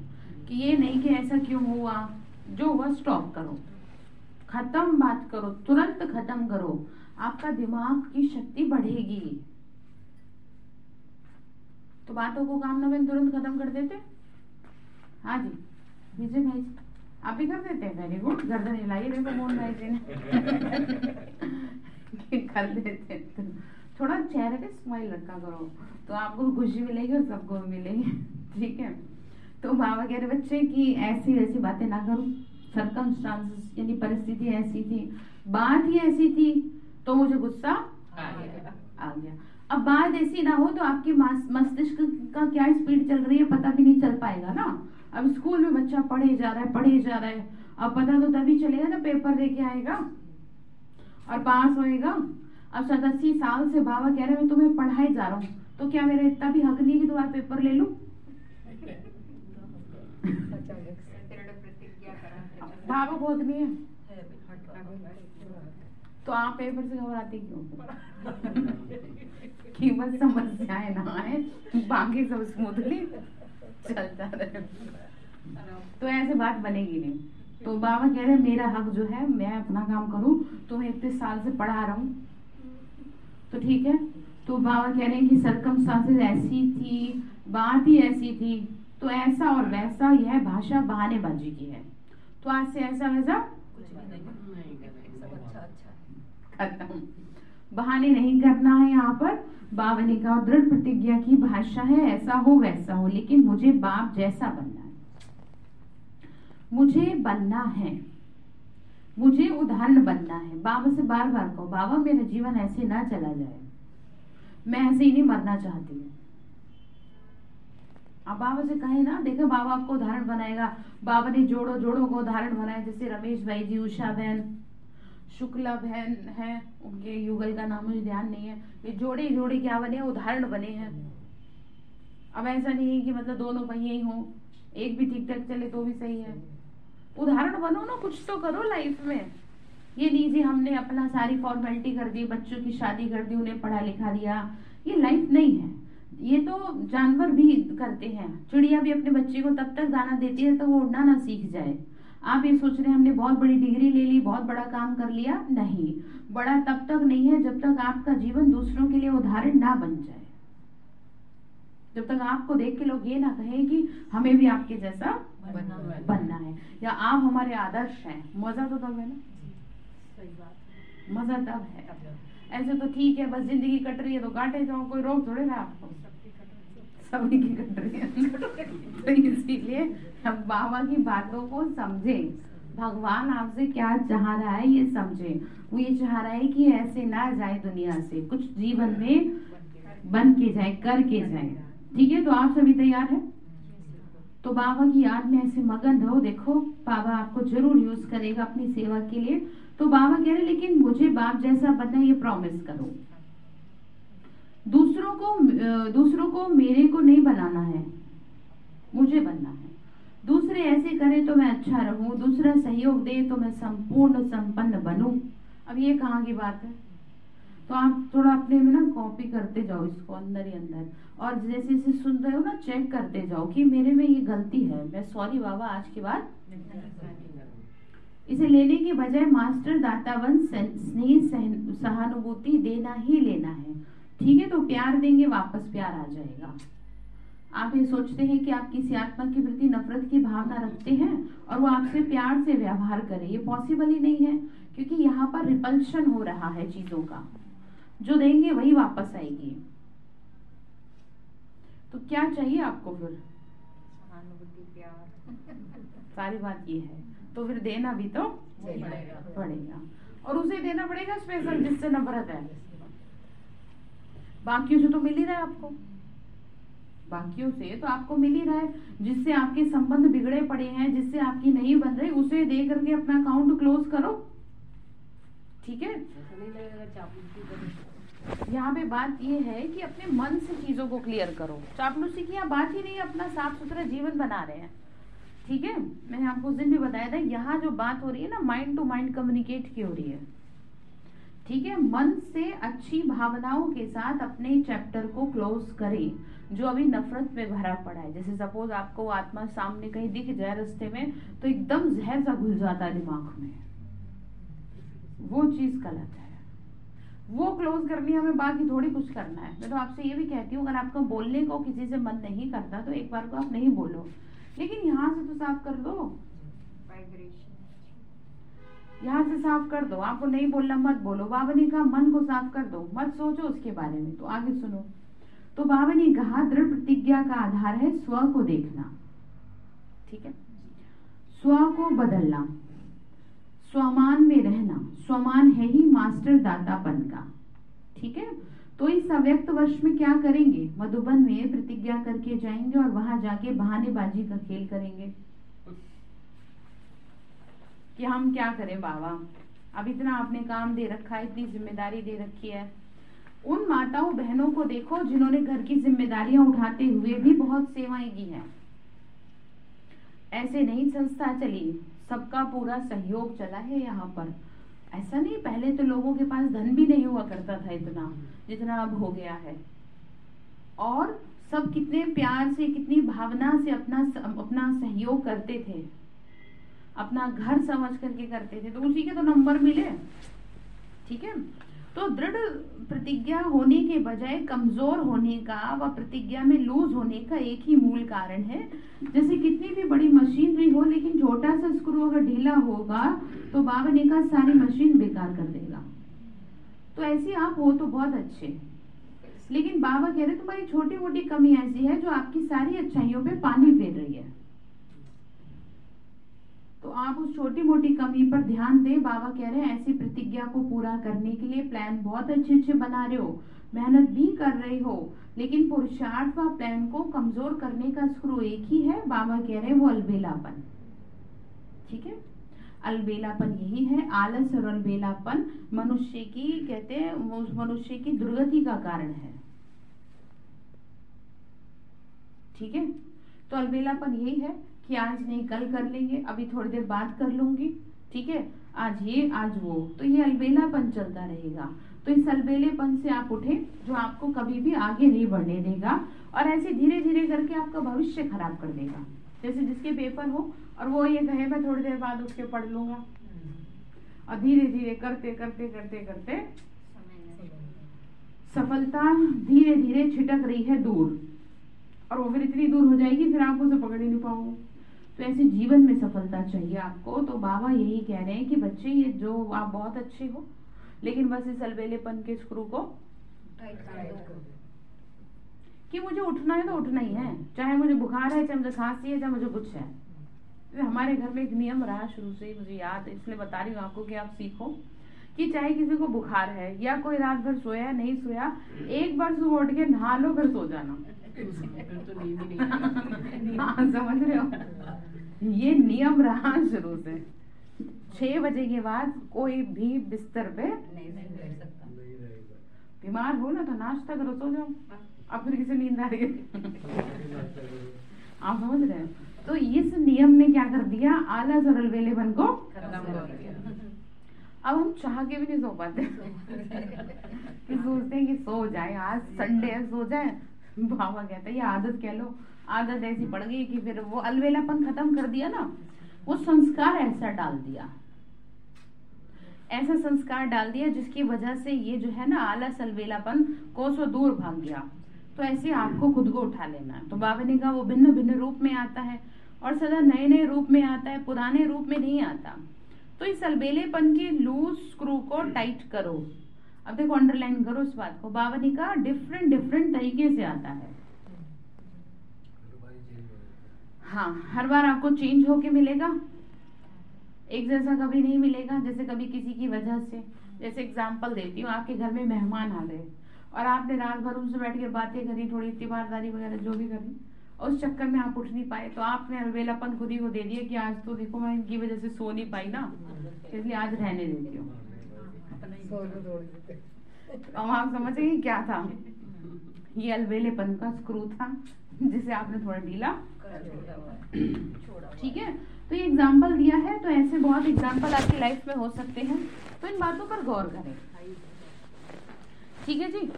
कि ये नहीं कि ऐसा क्यों हुआ, जो हुआ स्टॉप करो, खत्म बात करो, तुरंत खत्म करो, आपका दिमाग की शक्ति बढ़ेगी। तो बातों को काम ना तुरंत खत्म कर देते। हाँ जी विजय भाई जी, आप भी कर देते हैं, वेरी गुड, गर्दन हिलाई देखो मोहन भाई जी ने कर देते। थोड़ा चेहरे पे स्माइल रखा करो तो आपको खुशी मिलेगी और सबको मिलेगी, ठीक है। तो बाबा कह रहे बच्चे की ऐसी वैसी बातें ना करो, सर्कमस्टांसेस यानी परिस्थिति ऐसी थी, बात ही ऐसी थी तो मुझे गुस्सा आ गया। अब बात ऐसी ना हो तो आपकी मस्तिष्क का क्या स्पीड चल रही है पता भी नहीं चल पाएगा ना। अब स्कूल में बच्चा पढ़े जा रहा है, अब पता तो तभी चलेगा ना पेपर दे के आएगा और पास होएगा। अब 87 साल से बाबा कह रहे मैं तुम्हें पढ़ाए जा रहा हूँ, तो क्या मेरा इतना भी हक नहीं कि तुम्हारा पेपर ले लूं। बाबा बहुत नहीं है तो आप पेपर से घबराते क्यों कि बस समस्याएं ना आए, बाकी सब स्मूथली चलता रहे। तो ऐसे बात बनेगी नहीं। तो बाबा कह रहे मेरा हक जो है मैं अपना काम करूं, तुम्हें इतने साल से पढ़ा रहा हूं, तो ठीक है। तो बाबा कह रहे हैं कि सर्कमस्टांसेस ऐसी थी, बात ही ऐसी थी, तो ऐसा और वैसा, यह भाषा बहानेबाजी की है। तो आज से ऐसा वैसा खत्म, बहाने नहीं करना है। यहाँ पर बाबा ने कहा दृढ़ प्रतिज्ञा की भाषा है, ऐसा हो वैसा हो, लेकिन मुझे बाप जैसा बनना है, मुझे बनना है, मुझे उदाहरण बनना है। बाबा से बार बार कहो बाबा मेरा जीवन ऐसे ना चला जाए, मैं ऐसे ही नहीं मरना चाहती हूँ, आप बाबा से कहें ना, देखो बाबा आपको उदाहरण बनाएगा। बाबा ने जोड़ों जोड़ों को उदाहरण बनाया, जैसे रमेश भाई जी, उषा बहन, शुक्ला बहन है, उनके युगल का नाम मुझे ध्यान नहीं है, ये जोड़े जोड़े क्या बने, उदाहरण बने हैं। अब ऐसा नहीं है कि मतलब दोनों पहिए ही हों, एक भी ठीक ठाक चले तो भी सही है। उदाहरण बनो ना, कुछ तो करो लाइफ में। ये नहीं जी हमने अपना सारी फॉर्मेलिटी कर दी, बच्चों की शादी कर दी, उन्हें पढ़ा लिखा दिया, ये लाइफ नहीं है। ये तो जानवर भी करते हैं। चिड़िया भी अपने बच्चे को तब तक दाना देती है तो वो उड़ना ना सीख जाए। आप ये सोच रहे हैं हमने बहुत बड़ी डिग्री ले ली, बहुत बड़ा काम कर लिया, नहीं, बड़ा तब तक नहीं है जब तक आपका जीवन दूसरों के लिए उदाहरण ना बन जाए, जब तक आपको देख के लोग ये ना कहें कि हमें भी आपके जैसा बनना है, या आप हमारे आदर्श हैं। मजा तो तब है ना, सही बात, मजा तब है। ऐसे तो ठीक है, बस जिंदगी कट रही है तो काटे जाओ, कोई रोक थोड़े ना आपको, सभी की कट रही है। तो इसीलिए हम बाबा की बातों को समझें, भगवान आपसे क्या चाह रहा है ये समझें। वो ये चाह रहा है कि ऐसे ना जाए दुनिया से, कुछ जीवन में बन के जाए, करके जाए। ठीक है, तो आप सभी तैयार हैं? तो बाबा की याद में ऐसे मगन रहो। देखो बाबा आपको जरूर यूज करेगा अपनी सेवा के लिए। तो बाबा कह रहे लेकिन मुझे बाप जैसा बनना, ये प्रॉमिस करो। दूसरों को मेरे को नहीं बनाना है, मुझे बनना है। दूसरे ऐसे करें तो मैं अच्छा रहूं, दूसरा सहयोग दे तो मैं संपूर्ण संपन्न बनूं। अब ये कहाँ की बात है? तो आप थोड़ा अपने में ना कॉपी करते जाओ इसको अंदर ही अंदर, और जैसे जैसे सुन रहे हो ना चेक करते जाओ कि मेरे में ये गलती है, मैं सॉरी बाबा आज के बाद। इसे लेने के बजाय मास्टर दातावन स्नेह सहानुभूति देना ही लेना है। ठीक है, तो प्यार देंगे वापस प्यार आ जाएगा। आप ये सोचते हैं कि आप किसी आत्मा के प्रति नफरत की भावना रखते हैं और वो आपसे प्यार से व्यवहार करे, ये पॉसिबल ही नहीं है, क्योंकि यहाँ पर रिपल्शन हो रहा है चीजों का। जो देंगे वही वापस आएगी। तो क्या चाहिए आपको फिर? सहानुभूति, प्यार, सारी बात ये है। तो फिर देना भी तो पड़ेगा, और उसे देना पड़ेगा स्पेशल जिससे नफरत है। बाकियों से तो मिल ही रहा है आपको, बाकियों से तो आपको मिल ही रहा है। जिससे आपके संबंध बिगड़े पड़े हैं, जिससे आपकी नहीं बन रही, उसे दे करके अपना अकाउंट क्लोज करो। ठीक है, यहाँ पे बात ये है कि अपने मन से चीजों को क्लियर करो। चापलूसी की यहाँ बात ही नहीं, अपना साफ सुथरा जीवन बना रहे हैं। ठीक है, मैंने आपको उस दिन भी बताया था, यहाँ जो बात हो रही है ना, माइंड टू माइंड कम्युनिकेट की हो रही है। ठीक है, मन से अच्छी भावनाओं के साथ अपने चैप्टर को क्लोज करें जो अभी नफरत में भरा पड़ा है। जैसे सपोज आपको आत्मा सामने कहीं दिख जाए रास्ते में, तो एकदम जहर सा घुल जाता है दिमाग में, वो चीज गलत है। वो क्लोज करनी है हमें, बाकी थोड़ी कुछ करना है। मैं तो आपसे ये भी कहती हूँ, अगर आपका बोलने को किसी से मन नहीं करता तो एक बार को आप नहीं बोलो, लेकिन यहाँ से तो साफ कर दो, यहाँ से साफ कर दो। आपको नहीं बोलना मत बोलो। बाबा ने कहा मन को साफ कर दो, मत सोचो उसके बारे में। तो आगे सुनो। तो बाबा ने कहा दृढ़ प्रतिज्ञा का आधार है स्व को देखना। ठीक है, स्व को बदलना, स्वमान में रहना। स्वमान है ही मास्टर दातापन का। ठीक है, तो इस अव्यक्त वर्ष में क्या करेंगे? मधुबन में प्रतिज्ञा करके जाएंगे और वहां जाके बहानेबाजी का खेल करेंगे कि हम क्या करें बाबा, अब इतना आपने काम दे रखा है, इतनी जिम्मेदारी दे रखी है। उन माताओं बहनों को देखो जिन्होंने घर की जिम्मेदारियां उठाते हुए भी बहुत सेवाएं की हैं। ऐसे नहीं संस्था चली, सबका पूरा सहयोग चला है यहाँ पर। ऐसा नहीं, पहले तो लोगों के पास धन भी नहीं हुआ करता था इतना जितना अब हो गया है, और सब कितने प्यार से, कितनी भावना से अपना सहयोग करते थे, अपना घर समझ करके करते थे, तो उसी के तो नंबर मिले। ठीक है, तो दृढ़ प्रतिज्ञा होने के बजाय कमजोर होने का व प्रतिज्ञा में लूज होने का एक ही मूल कारण है। जैसे कितनी भी बड़ी मशीनरी हो, लेकिन छोटा सा स्क्रू अगर ढीला होगा तो बाबा ने कहा सारी मशीन बेकार कर देगा। तो ऐसे आप हो तो बहुत अच्छे, लेकिन बाबा कह रहे तुम्हारी छोटी मोटी कमी ऐसी है जो आपकी सारी अच्छाइयों पे पानी फेर रही है। तो आप उस छोटी मोटी कमी पर ध्यान दें। बाबा कह रहे हैं ऐसी प्रतिज्ञा को पूरा करने के लिए प्लान बहुत अच्छे अच्छे बना रहे हो, मेहनत भी कर रहे हो, लेकिन पुरुषार्थ व प्लान को कमजोर करने का स्क्रू एक ही है। बाबा कह रहे हैं वो अलबेलापन। ठीक है, अलबेलापन यही है। आलस और अलबेलापन मनुष्य की, कहते हैं उस मनुष्य की दुर्गति का कारण है। ठीक है, तो अलबेलापन यही है कि आज नहीं कल कर लेंगे, अभी थोड़ी देर बाद कर लूंगी, ठीक है, आज ये आज वो, तो ये अलबेलापन चलता रहेगा। तो इस अलबेलेपन से आप उठे जो आपको कभी भी आगे नहीं बढ़ने देगा और ऐसे धीरे धीरे करके आपका भविष्य खराब कर देगा। जैसे जिसके पेपर हो और वो ये कहे मैं थोड़ी देर बाद उसके पढ़ लूंगा, और धीरे धीरे करते करते करते करते सफलता धीरे धीरे छिटक रही है दूर, और वो फिर इतनी दूर हो जाएगी फिर आप उसे पकड़ ही नहीं पाओगे। तो ऐसे जीवन में सफलता चाहिए आपको। तो बाबा यही कह रहे हैं कि बच्चे ये जो आप बहुत अच्छे हो, लेकिन बस इस अलबेलेपन के स्क्रू को कि मुझे उठना है तो उठना ही है, चाहे मुझे बुखार है, चाहे मुझे खांसी है, चाहे मुझे कुछ है। तो हमारे घर में एक नियम रहा शुरू से ही, मुझे याद है, इसलिए बता रही हूँ आपको कि आप सीखो कि चाहे किसी को बुखार है या कोई रात भर सोया नहीं सोया, एक बार सुबह उठ के नहा लो फिर सो जाना। हाँ, समझ रहे हो, ये नियम रहा शुरू से। 6 बजे के बाद कोई भी बिस्तर पे नहीं रह सकता। बीमार हो ना तो नाश्ता करो, सो जाओ, अब फिर किसी नींद आ रही है। आप समझ रहे हैं? तो इस नियम ने क्या कर दिया, आलस और अलबेलेपन को खत्म कर दिया। अब हम चाह के भी नहीं सो पाते कि सोचते हैं कि सो जाए, आज संडे है सो जाए। बाबा कहते हैं ये आदत कह लो, आदत ऐसी पड़ गई कि फिर वो अलबेलापन खत्म कर दिया ना, वो संस्कार ऐसा डाल दिया, ऐसा संस्कार डाल दिया जिसकी वजह से ये जो है ना आलस अलबेलापन कोसों दूर भाग गया। तो ऐसे आपको खुद को उठा लेना है। तो बाबा ने कहा वो भिन्न भिन्न रूप में आता है और सदा नए नए रूप में आता है, पुराने रूप में नहीं आता। तो इस अलबेलेपन के लूज स्क्रू को टाइट करो। अब देखो अंडरलाइन करो इस बात को, बाबा ने कहा डिफरेंट डिफरेंट तरीके से आता है। हाँ, हर बार आपको चेंज होके मिलेगा, एक जैसा कभी नहीं मिलेगा। जैसे कभी किसी की वजह से, जैसे एग्जांपल देती हूँ, आपके घर में मेहमान आ गए और आपने रात भर उनसे बैठ के बातें करी, थोड़ी तीमारदारी वगैरह जो भी करी, और उस चक्कर में आप उठ नहीं पाए, तो आपने अलबेलापन खुद ही को दे दिया कि आज तो देखो मैं इनकी वजह से सो नहीं पाई ना, इसलिए आज रहने देती हूँ। अब आप समझ गए क्या था, ये अलबेलेपन का स्क्रू था जिसे आपने थोड़ा ढीला। ठीक है, तो ये एग्जाम्पल दिया है। तो ऐसे बहुत एग्जाम्पल आपकी लाइफ में हो सकते हैं, तो इन बातों पर गौर करें। ठीक है जी,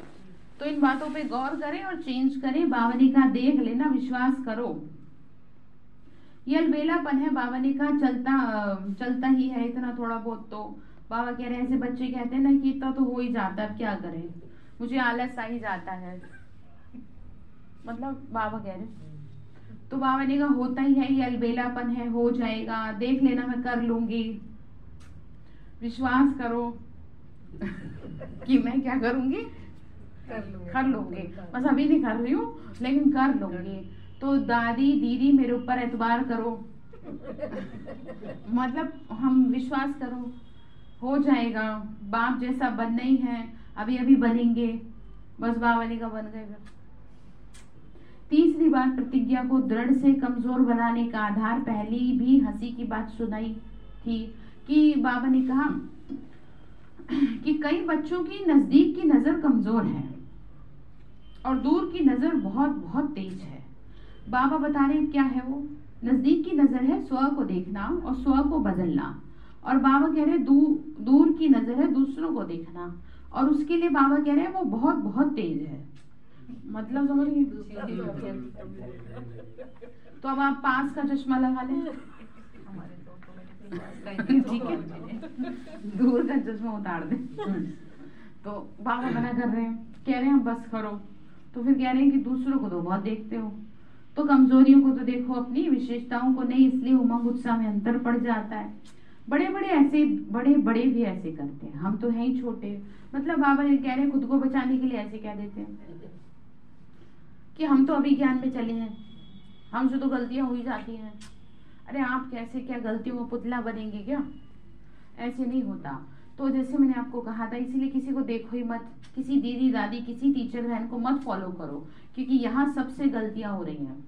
तो इन बातों पे गौर करें और चेंज करें। बाबा ने कहा देख लेना, विश्वास करो, ये अलबेलापन है। बाबा ने कहा चलता ही है इतना थोड़ा बहुत। तो बाबा कह रहे हैं, ऐसे बच्चे कहते हैं ना कि इतना तो हो ही जाता है, अब क्या करें, मुझे आलस आ ही जाता है, मतलब बाबा कह रहे हैं। तो बाबा ने कहा होता ही है, ये अलबेलापन है, हो जाएगा, देख लेना, मैं कर लूंगी, विश्वास करो कि मैं क्या करूंगी, कर लूंगी, बस अभी नहीं कर रही हूँ लेकिन कर लूंगी। तो दादी दीदी मेरे ऊपर एतबार करो, मतलब हम विश्वास करो, हो जाएगा, बाप जैसा बनना ही है, अभी अभी बनेंगे, बस बाबा ने कहा बन गए। तीसरी बात, प्रतिज्ञा को दृढ़ से कमजोर बनाने का आधार, पहली भी हंसी की बात सुनाई थी कि बाबा ने कहा कि कई बच्चों की नजदीक की नजर कमजोर है और दूर की नजर बहुत बहुत तेज है। बाबा बता रहे क्या है वो, नजदीक की नजर है स्व को देखना और स्व को बदलना, और बाबा कह रहे दूर की नजर है दूसरों को देखना, और उसके लिए बाबा कह रहे हैं वो बहुत बहुत तेज है। मतलब समझ गए? तो अब आप पास का चश्मा लगा लें, ठीक है, दूर का चश्मा उतार दें। तो बाबा मना कर रहे हैं, कह रहे हैं बस करो। तो फिर कह रहे हैं कि दूसरों को तो बहुत देखते हो, तो कमजोरियों को तो देखो अपनी, विशेषताओं को नहीं, इसलिए उमंग उत्साह में अंतर पड़ जाता है। बड़े बड़े भी ऐसे करते हैं, हम तो हैं ही छोटे। मतलब बाबा ये कह रहे हैं खुद को बचाने के लिए ऐसे कह देते हैं कि हम तो अभी ज्ञान में चले हैं, हमसे तो गलतियां हो ही जाती हैं। अरे आप कैसे क्या गलतियों का पुतला बनेंगे क्या? ऐसे नहीं होता। तो जैसे मैंने आपको कहा था, इसीलिए किसी को देखो ही मत, किसी दीदी दादी किसी टीचर बहन को मत फॉलो करो, क्योंकि यहाँ सबसे गलतियां हो रही हैं।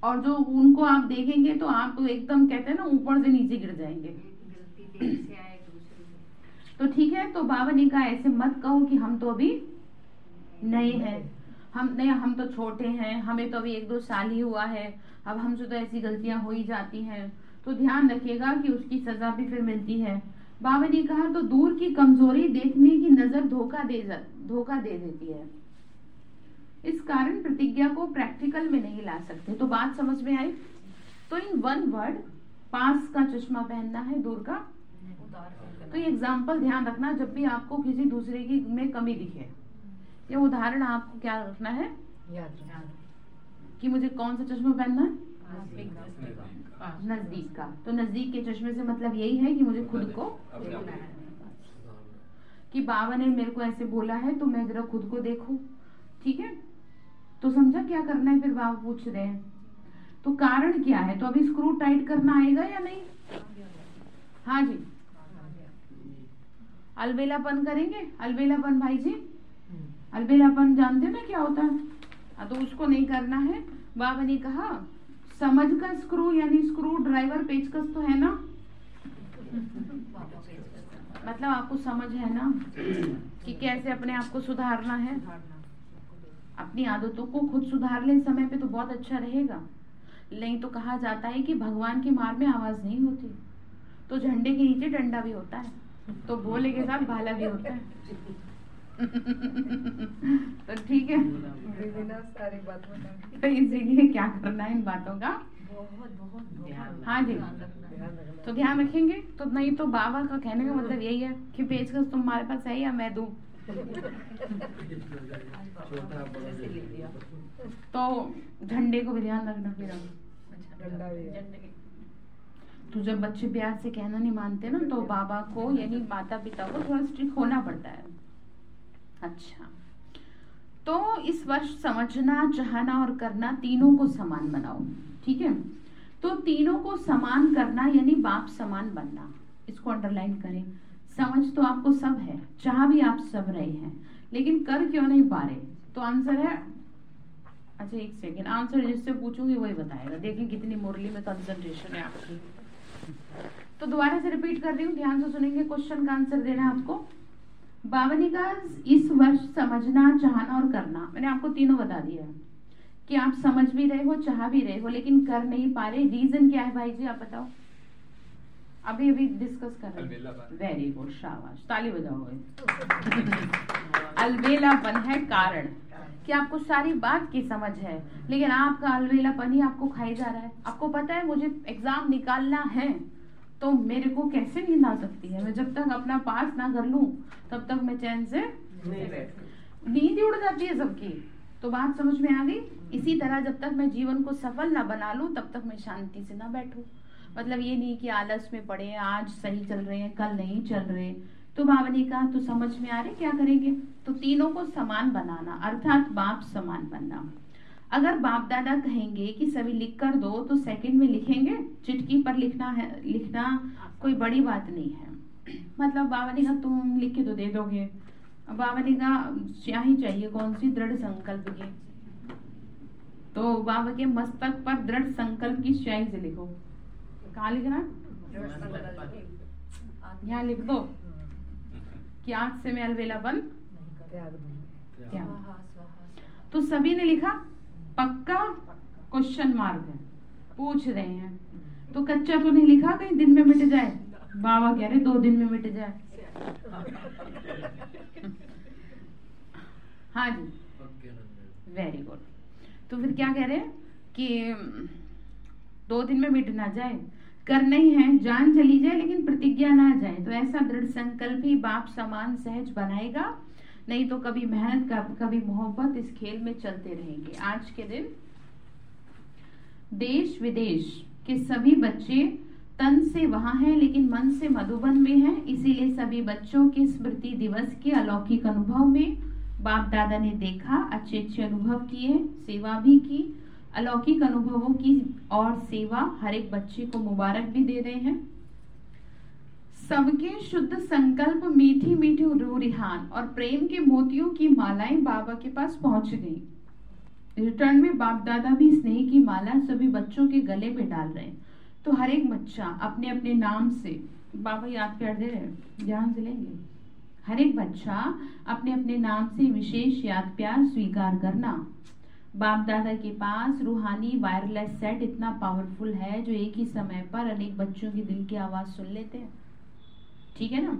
और जो उनको आप देखेंगे तो आप तो एकदम कहते हैं ना ऊपर से नीचे गिर जाएंगे। तो ठीक है, तो बाबा ने कहा ऐसे मत कहो कि हम तो अभी नए हैं, हम तो छोटे हैं, हमें तो अभी 1-2 साल ही हुआ है, अब हमसे तो ऐसी गलतियां हो ही जाती हैं। तो ध्यान रखिएगा कि उसकी सजा भी फिर मिलती है। बाबा ने कहा तो दूर की कमजोरी देखने की नजर धोखा दे देती है, इस कारण प्रतिज्ञा को प्रैक्टिकल में नहीं ला सकते। तो बात समझ में आई? तो इन 1 वर्ड, पास का चश्मा पहनना है, दूर का। तो ये एग्जाम्पल ध्यान रखना, जब भी आपको किसी दूसरे की में कमी दिखे, ये उदाहरण आपको क्या रखना है कि मुझे कौन सा चश्मा पहनना है? नजदीक का। तो नजदीक के चश्मे से मतलब यही है कि मुझे खुद को, कि बाबा ने मेरे को ऐसे बोला है तो मैं जरा खुद को देखूं। ठीक है, तो समझा क्या करना है? फिर बाबा पूछ रहे हैं तो कारण क्या है? तो अभी स्क्रू टाइट करना आएगा या नहीं? हाँ जी, अलबेलापन करेंगे। अलबेलापन भाई जी, अलबेलापन जानते ना क्या होता है? तो उसको नहीं करना है। बाबा ने कहा समझ का स्क्रू, यानी स्क्रू ड्राइवर पेचकस तो है ना, मतलब आपको समझ है ना कि कैसे अपने आप को सुधारना है। अपनी आदतों को खुद सुधार ले समय पे तो बहुत अच्छा रहेगा। नहीं तो कहा जाता है कि भगवान की मार में आवाज नहीं होती, तो झंडे के नीचे डंडा भी होता है, तो भोले के साथ भाला भी होता है। तो ठीक है, तो इसीलिए क्या करना है इन बातों का हाँ जी, तो ध्यान रखेंगे। तो नहीं तो बाबा का कहने का मतलब यही है कि पेचकस तुम्हारे पास है या मैं दूं। तो झंडे को भी ध्यान रखना। फिर तो जब बच्चे प्यार से कहना नहीं मानते ना, तो बाबा को यानी माता पिता को थोड़ा स्ट्रिक्ट होना पड़ता है। अच्छा, तो इस वर्ष समझना, चाहना और करना तीनों को समान बनाओ। ठीक है, तो तीनों को समान करना यानी बाप समान बनना, इसको अंडरलाइन करें। समझ तो आपको सब है, चाह भी आप सब रहे हैं, लेकिन कर क्यों नहीं पा रहे? तो आंसर है, अच्छा एक सेकेंड, आंसर जिससे पूछूंगी वही बताएगा। देखें कितनी मुरली में कंसंट्रेशन है आपकी। तो दोबारा से रिपीट कर रही हूँ, ध्यान से सुनेंगे, क्वेश्चन का आंसर देना है आपको। बाबा ने कहा इस वर्ष समझना, चाहना और करना, मैंने आपको तीनों बता दिया कि आप समझ भी रहे हो, चाह भी रहे हो, लेकिन कर नहीं पा रहे। रीजन क्या है भाई जी, आप बताओ। अभी डिस्कस कर रहे हैं। वेरी गुड, शाबाश, ताली बजाओ। अलबेलापन है कारण कि आपको सारी बात की समझ है, लेकिन आपका अलबेलापन ही आपको खाई जा रहा है। आपको पता है मुझे एग्जाम निकालना है, तो मेरे को कैसे नींद आ सकती है? मैं जब तक अपना पास ना कर लूं तब तक मैं चैन से नींद उड़ जाती है सबकी। तो बात समझ में आ गई? इसी तरह जब तक मैं जीवन को सफल ना बना लूं तब तक मैं शांति से ना बैठूं। मतलब ये नहीं कि आलस में पड़े, आज सही चल रहे हैं कल नहीं चल रहे। तो बाबा ने कहा तो समझ में आ रहे क्या करेंगे? तो तीनों को समान बनाना, अर्थात बाप समान बनना। अगर बाप दादा कहेंगे कि सभी लिख कर दो तो सेकंड में लिखेंगे, चिटकी पर लिखना है, लिखना कोई बड़ी बात नहीं है। मतलब बाबा ने कहा तुम लिख के तो दे दोगे। बाबा ने कहा स्याही चाहिए, कौन सी? दृढ़ संकल्प की। तो बाबा के मस्तक पर दृढ़ संकल्प की स्याही से लिखो। कहाँ लिखना? यहाँ लिख दो कि आज से मैं अलबेलापन त्याग। तो सभी ने लिखा पक्का? क्वेश्चन मार्क है, पूछ रहे हैं। तो कच्चा तो नहीं लिखा कहीं दिन में मिट जाए? बाबा कह रहे 2 दिन में मिट जाए। हाँ जी, वेरी गुड। तो फिर क्या कह रहे हैं कि 2 दिन में मिट ना जाए, करना ही है, जान चली जाए लेकिन प्रतिज्ञा ना जाए। तो ऐसा दृढ़ संकल्प ही बाप समान सहज बनाएगा, नहीं तो कभी मेहनत कभी मोहब्बत इस खेल में चलते रहेंगे। आज के दिन देश विदेश के सभी बच्चे तन से वहां हैं लेकिन मन से मधुबन में हैं। इसीलिए सभी बच्चों के स्मृति दिवस के अलौकिक अनुभव में बाप दादा ने देखा, अच्छे अच्छे अनुभव किए, सेवा भी की, अलौकिक अनुभवों की और सेवा हर एक बच्चे को मुबारक भी दे रहे हैं। सबके शुद्ध संकल्प, मीठी मीठी रूरिहान और प्रेम के मोतियों की मालाएं बाबा के पास पहुंच गई। रिटर्न में बाप दादा भी स्नेह की माला सभी बच्चों के गले में डाल रहे हैं। तो हर एक बच्चा अपने अपने नाम से, बाबा याद कर दे रहे, ध्यान से लेंगे, हर एक बच्चा अपने अपने नाम से विशेष याद प्यार स्वीकार करना। बाप दादा के पास रूहानी वायरलेस सेट इतना पावरफुल है जो एक ही समय पर अनेक बच्चों की दिल की आवाज सुन लेते हैं। ठीक है ना?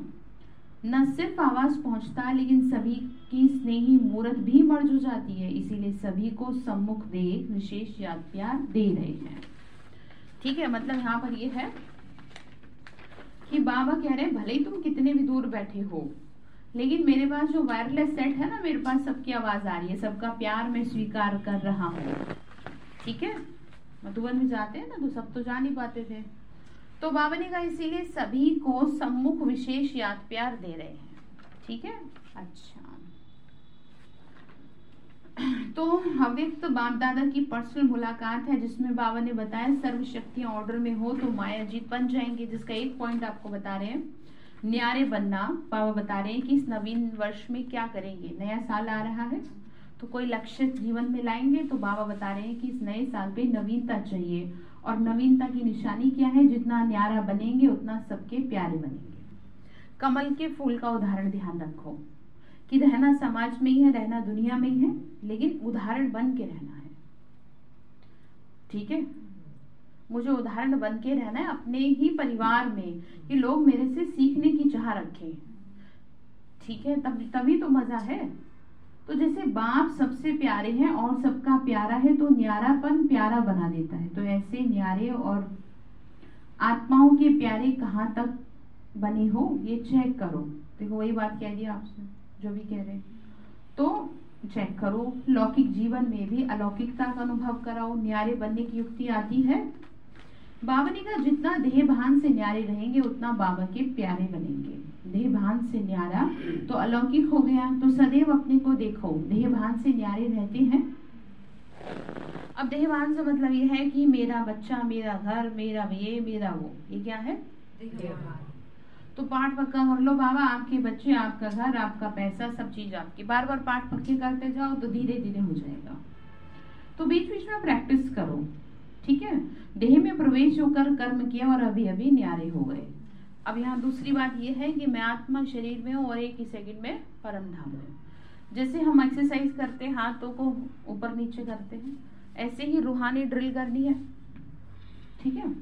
न सिर्फ आवाज पहुंचता लेकिन सभी की स्नेही मूर्त भी मर्ज हो जाती है, इसीलिए सभी को सम्मुख देख विशेष याद प्यार दे रहे हैं। ठीक है, मतलब यहाँ पर ये है कि बाबा कह रहे हैं भले ही तुम कितने भी दूर बैठे हो, लेकिन मेरे पास जो वायरलेस सेट है ना, मेरे पास सबकी आवाज आ रही है, सबका प्यार मैं स्वीकार कर रहा हूँ। ठीक है, मधुबन में जाते हैं ना तो सब तो जा नहीं पाते थे, तो बाबा ने कहा इसीलिए सभी को सम्मुख विशेष याद प्यार दे रहे हैं। ठीक है, अच्छा, तो अव्यक्त बाप दादा की पर्सनल मुलाकात है जिसमें बाबा ने बताया सर्व शक्तियां ऑर्डर में हो तो माया जीत बन जाएंगे। जिसका एक पॉइंट आपको बता रहे हैं, न्यारे बनना। बाबा बता रहे हैं कि इस नवीन वर्ष में क्या करेंगे, नया साल आ रहा है तो कोई लक्ष्य जीवन में लाएंगे, तो बाबा बता रहे हैं कि इस नए साल पे नवीनता चाहिए, और नवीनता की निशानी क्या है, जितना न्यारा बनेंगे उतना सबके प्यारे बनेंगे। कमल के फूल का उदाहरण ध्यान रखो कि रहना समाज में ही है, रहना दुनिया में ही है, लेकिन उदाहरण बन के रहना है। ठीक है, मुझे उदाहरण बन के रहना है अपने ही परिवार में कि लोग मेरे से सीखने की चाह रखें। ठीक है, तभी तो मजा है। तो जैसे बाप सबसे प्यारे हैं और सबका प्यारा है तो न्यारापन प्यारा बना देता है, तो ऐसे न्यारे और आत्माओं के प्यारे कहाँ तक बने हो ये चेक करो। देखो वही बात कह दी आपसे जो भी कह रहे, तो चेक करो। लौकिक जीवन में भी अलौकिकता का अनुभव कराओ। न्यारे बनने की युक्ति आती है। बाबा ने कहा जितना देह भान से न्यारे रहेंगे उतना बाबा के प्यारे बनेंगे। देह भान से न्यारा तो अलौकिक हो गया, तो सदैव अपने को देखो देह भान से न्यारे रहते हैं। अब देह भान से मतलब ये है कि मेरा बच्चा, मेरा घर, मेरा ये, मेरा वो, ये क्या है? तो पाठ पक्का कर लो बाबा, आपके बच्चे, आपका घर, आपका पैसा, सब चीज आपकी। बार बार पाठ पक्के करते जाओ तो धीरे धीरे हो जाएगा। तो बीच बीच में प्रैक्टिस करो। ठीक है, देह में प्रवेश होकर कर्म किया और अभी अभी न्यारे हो गए। अब यहाँ दूसरी बात यह है कि मैं आत्मा शरीर में हूँ और एक ही सेकंड में परम धाम में। जैसे हम एक्सरसाइज करते हैं, हाथों को ऊपर नीचे करते हैं, ऐसे ही रूहानी ड्रिल करनी है। ठीक है,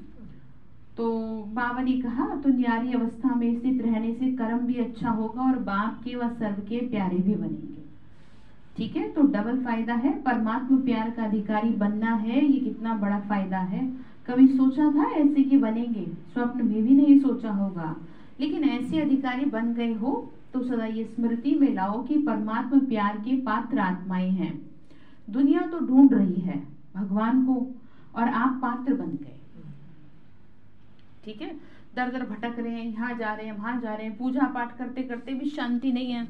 तो बाबा ने कहा तो न्यारी अवस्था में स्थित रहने से कर्म भी अच्छा होगा और बाप के व सर्व के प्यारे भी बनेंगे। ठीक है, तो डबल फायदा है। परमात्मा प्यार का अधिकारी बनना है, ये कितना बड़ा फायदा है। कभी सोचा था ऐसे कि बनेंगे? स्वप्न में भी नहीं सोचा होगा, लेकिन ऐसे अधिकारी बन गए हो तो सदा ये स्मृति में लाओ कि परमात्मा प्यार के पात्र आत्माएं हैं। दुनिया तो ढूंढ रही है भगवान को और आप पात्र बन गए। ठीक है, दर दर भटक रहे हैं, यहाँ जा रहे हैं, वहां जा रहे हैं, पूजा पाठ करते करते भी शांति नहीं है।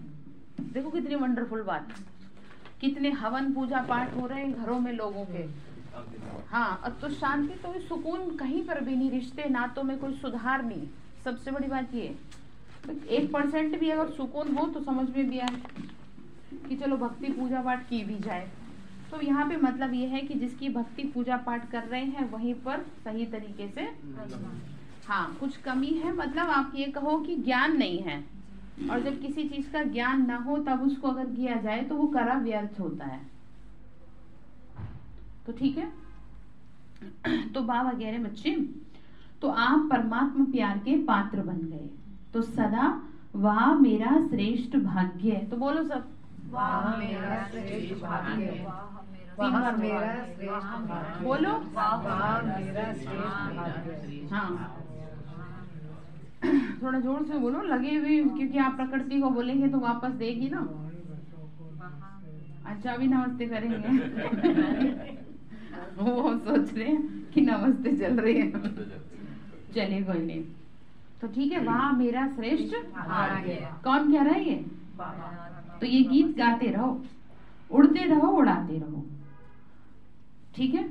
देखो कितनी वंडरफुल बात, कितने हवन पूजा पाठ हो रहे हैं घरों में लोगों के। हाँ, अब तो शांति, तो सुकून कहीं पर भी नहीं, रिश्ते नातों में कोई सुधार नहीं। सबसे बड़ी बात ये, तो 1% भी अगर सुकून हो तो समझ में भी आए कि चलो भक्ति पूजा पाठ की भी जाए। तो यहाँ पे मतलब ये है कि जिसकी भक्ति पूजा पाठ कर रहे हैं वहीं पर सही तरीके से, हाँ कुछ कमी है, मतलब आप ये कहो कि ज्ञान नहीं है, और जब किसी चीज का ज्ञान ना हो तब उसको अगर किया जाए तो वो करा व्यर्थ होता है। तो ठीक है, तो बाबा कह रहे बच्चे, तो आप परमात्मा प्यार के पात्र बन गए, तो सदा वाह मेरा श्रेष्ठ भाग्य। तो बोलो सब, वाह मेरा श्रेष्ठ भाग्य, वाह मेरा श्रेष्ठ भाग्य, बोलो वाह मेरा श्रेष्ठ भाग्य। हाँ, थोड़ा जोर से बोलो, लगे हुए, क्योंकि आप प्रकृति को बोलेंगे तो वापस देगी ना। अच्छा, अभी नमस्ते करेंगे। वो सोच रहे हैं कि नमस्ते चल रही है, चलिए कोई नहीं। तो ठीक है, वाह मेरा श्रेष्ठ भाग्य। कौन कह रहा है ये? तो ये गीत गाते रहो, उड़ते रहो, उड़ाते रहो। ठीक है,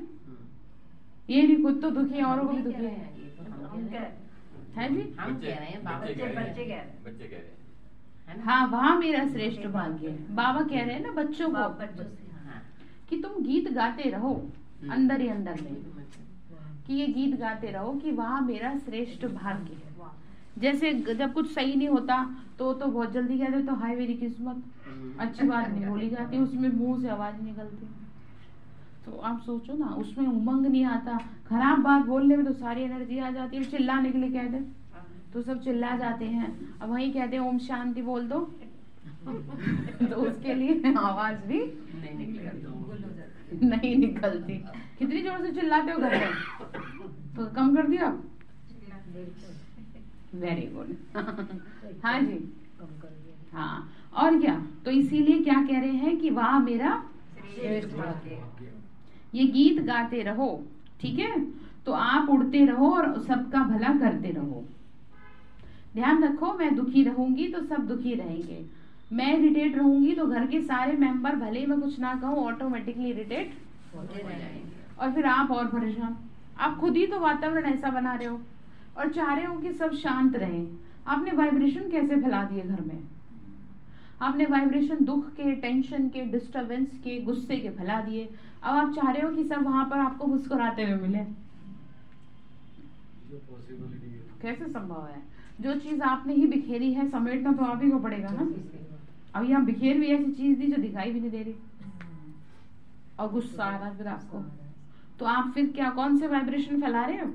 ये नहीं खुद तो दुखी है औरों को भी दुखी है जी। हम कह रहे हैं बाबा, बच्चे कह रहे हैं। हाँ, वहाँ मेरा श्रेष्ठ भाग्य है। बाबा कह रहे हैं ना बच्चों को, बच्चों से हाँ। कि तुम गीत गाते रहो अंदर ही अंदर में, कि ये गीत गाते रहो कि वहाँ मेरा श्रेष्ठ भाग्य है। जैसे जब कुछ सही नहीं होता तो बहुत जल्दी कहते तो हाय मेरी किस्मत, अच्छी बात नहीं बोली जाती, उसमें मुंह से आवाज निकलती। तो आप सोचो ना, उसमें उमंग नहीं आता। खराब बात बोलने में तो सारी एनर्जी आ जाती है, चिल्लाने के लिए कह दे तो सब चिल्ला जाते हैं। अब वही कहते हैं ओम शांति बोल दो तो उसके लिए आवाज भी नहीं निकलती। कितनी जोर से चिल्लाते हो घर में, तो कम कर दिया। वेरी गुड हाँ जी, हाँ। और क्या, तो इसीलिए क्या कह रहे हैं कि वाह मेरा श्रेष्ठ भाग्य, ये गीत गाते रहो, ठीक है। तो आप उड़ते रहो और सबका भला करते रहो। ध्यान रखो, मैं दुखी रहूंगी तो सब दुखी रहेंगे, मैं इरिटेट रहूंगी तो घर के सारे मेंबर भले ही मैं कुछ ना कहूँ ऑटोमेटिकली इरिटेट होते रहेंगे। और फिर आप और परेशान। आप खुद ही तो वातावरण ऐसा बना रहे हो और चाह रहे हो कि सब शांत रहें। आपने वाइब्रेशन कैसे फैला दिए घर में, आपने वाइब्रेशन दुख के, टेंशन के, डिस्टरबेंस के, गुस्से के फैला दिए। अब आप चाह रहे हो कि सब वहां पर आपको मुस्कुराते हुए मिले, कैसे संभव है? जो चीज आपने ही बिखेरी है समेटना तो आप ही को पड़ेगा ना। अब यहाँ बिखेर भी ऐसी चीज दी जो दिखाई भी नहीं दे रही और गुस्सा आ रहा है फिर आपको, तो आप फिर क्या, कौन से वाइब्रेशन फैला रहे हो?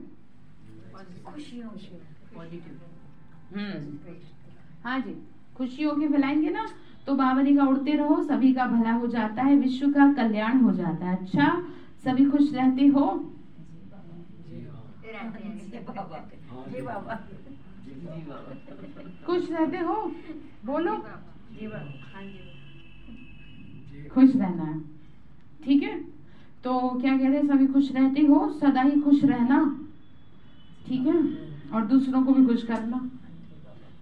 हाँ जी, खुशियों के फैलाएंगे ना, तो बाबा जी का उड़ते रहो, सभी का भला हो जाता है, विश्व का कल्याण हो जाता है। अच्छा, सभी खुश रहते हो? खुश रहते हो? बोलो, खुश रहना है, ठीक है। तो क्या कहते हैं, सभी खुश रहते हो, सदा ही खुश रहना, ठीक है। और दूसरों को भी खुश करना,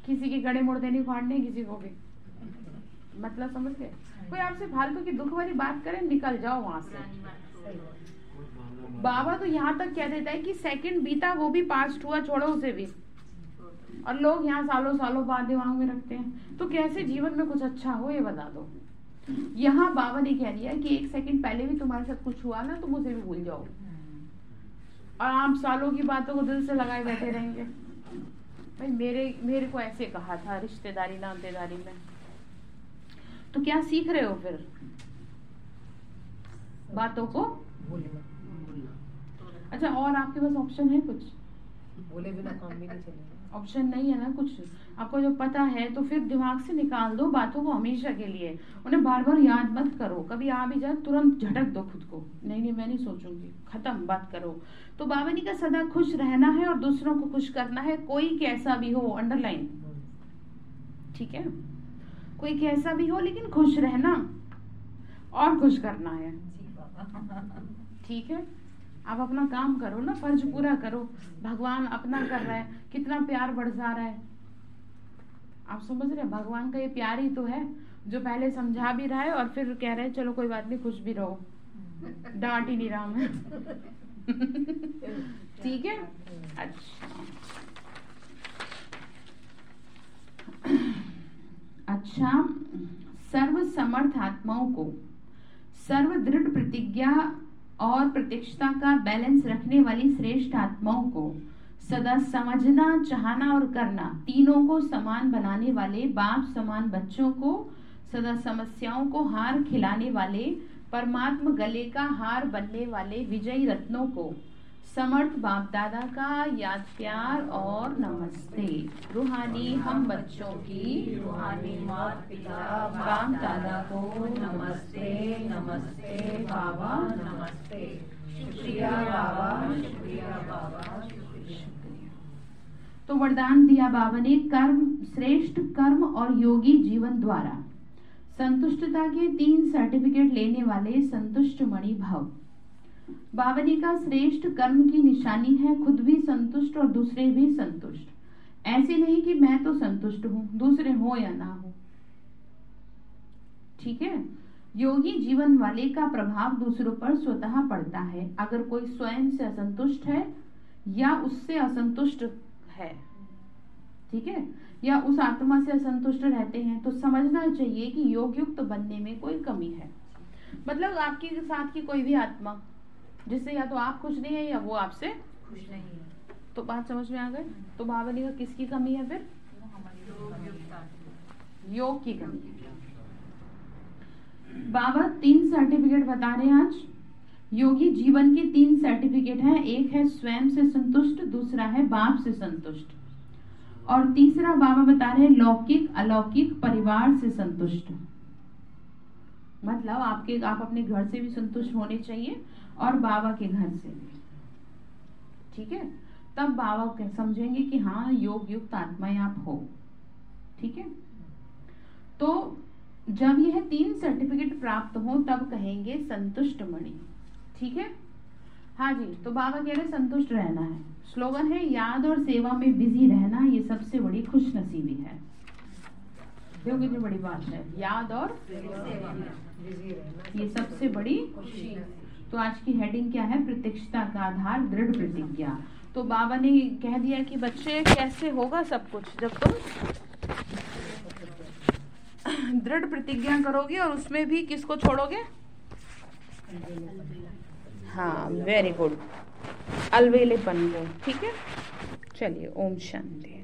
किसी के गड़े मुड़दे नहीं फाड़ने, किसी को भी, मतलब समझ गए। कोई आपसे फालतू की दुख वाली बात करे, निकल जाओ वहां से। बाबा तो यहाँ तक कह देता है कि सेकंड बीता वो भी पास्ट हुआ, छोड़ो उसे भी। और लोग यहाँ सालों सालों बाद दिमाग में रखते हैं, तो कैसे जीवन में कुछ अच्छा हो ये बता दो। यहाँ बाबा ने कह दिया कि एक सेकंड पहले भी तुम्हारे साथ कुछ हुआ ना, तुम उसे भी भूल जाओ और आप सालों की बातों को दिल से लगाए बैठे रहेंगे। भाई मेरे को ऐसे कहा था रिश्तेदारी नातेदारी में, तो क्या सीख रहे हो फिर? बातों को अच्छा, और आपके पास ऑप्शन है कुछ? बोले बिना काम भी नहीं चलेगा। ऑप्शन नहीं है ना कुछ, आपको जो पता है तो फिर दिमाग से निकाल दो बातों को हमेशा के लिए। उन्हें बार बार याद मत करो, कभी आ भी जाए तुरंत झटक दो खुद को, नहीं मैं नहीं सोचूंगी, खत्म, बात करो। तो बाबा जी का सदा खुश रहना है और दूसरों को खुश करना है, कोई कैसा भी हो, अंडरलाइन, ठीक है। कोई कैसा भी हो लेकिन खुश रहना और खुश करना है, ठीक है। आप अपना काम करो ना, फर्ज पूरा करो। भगवान अपना कर रहा है, कितना प्यार बरसा रहा है, आप समझ रहे हैं? भगवान का ये प्यार ही तो है जो पहले समझा भी रहा है और फिर कह रहे हैं चलो कोई बात नहीं, खुश भी रहो, डांट ही नहीं रहा मैं ठीक है। अच्छा, सर्व समर्थ आत्माओं को, सर्व दृढ़ प्रतिज्ञा और प्रतीक्षता का बैलेंस रखने वाली श्रेष्ठ आत्माओं को, सदा समझना, चाहना और करना, तीनों को समान बनाने वाले बाप समान बच्चों को, सदा समस्याओं को हार खिलाने वाले परमात्मा गले का हार बनने वाले विजयी रत्नों को, समर्थ बाप दादा का याद प्यार और नमस्ते। रूहानी हम बच्चों की, रूहानी माता पिता बाप दादा को नमस्ते, नमस्ते बाबा, नमस्ते, शुक्रिया बाबा, शुक्रिया बाबा, शुक्रिया। तो वरदान दिया बाबा ने, कर्म, श्रेष्ठ कर्म और योगी जीवन द्वारा संतुष्टता के 3 सर्टिफिकेट लेने वाले संतुष्ट मणि भव। बाबा जी का श्रेष्ठ कर्म की निशानी है खुद भी संतुष्ट और दूसरे भी संतुष्ट। ऐसे नहीं कि मैं तो संतुष्ट हूं, दूसरे हो या ना हो, ठीक है। योगी जीवन वाले का प्रभाव दूसरों पर स्वतः पड़ता है। अगर कोई स्वयं से असंतुष्ट है या उससे असंतुष्ट है, ठीक है, या उस आत्मा से असंतुष्ट रहते हैं, तो समझना चाहिए कि योग युक्त बनने में कोई कमी है। मतलब आपके साथ की कोई भी आत्मा जिससे या तो आप खुश नहीं है या वो आपसे खुश नहीं है, तो बात समझ में आ गई। तो बाबा ने कहा किसकी कमी है? फिर योग की कमी है। बाबा 3 सर्टिफिकेट बता रहे हैं आज। योगी जीवन के 3 सर्टिफिकेट हैं। एक है स्वयं से संतुष्ट, दूसरा है बाप से संतुष्ट, और तीसरा बाबा बता रहे हैं लौकिक अलौकिक परिवार से संतुष्ट। मतलब आप अपने घर से भी संतुष्ट होने चाहिए और बाबा के घर से भी, ठीक है। तब बाबा समझेंगे कि हाँ योग युक्त आत्माएं आप हो, ठीक है। तो जब यह 3 सर्टिफिकेट प्राप्त हो तब कहेंगे संतुष्ट मणि, ठीक है। हाँ जी, तो बाबा कह रहे संतुष्ट रहना है। स्लोगन है याद और सेवा में बिजी रहना, ये सबसे बड़ी खुश नसीबी है। देखो कितनी बड़ी बात है, याद और ये सबसे बड़ी खुशी। तो आज की हेडिंग क्या है? प्रत्यक्षता का आधार दृढ़ प्रतिज्ञा। तो बाबा ने कह दिया कि बच्चे कैसे होगा सब कुछ, जब तुम दृढ़ प्रतिज्ञा करोगे और उसमें भी किसको छोड़ोगे? हाँ, वेरी गुड, अलवेलेपन को, ठीक है। चलिए, ओम शांति।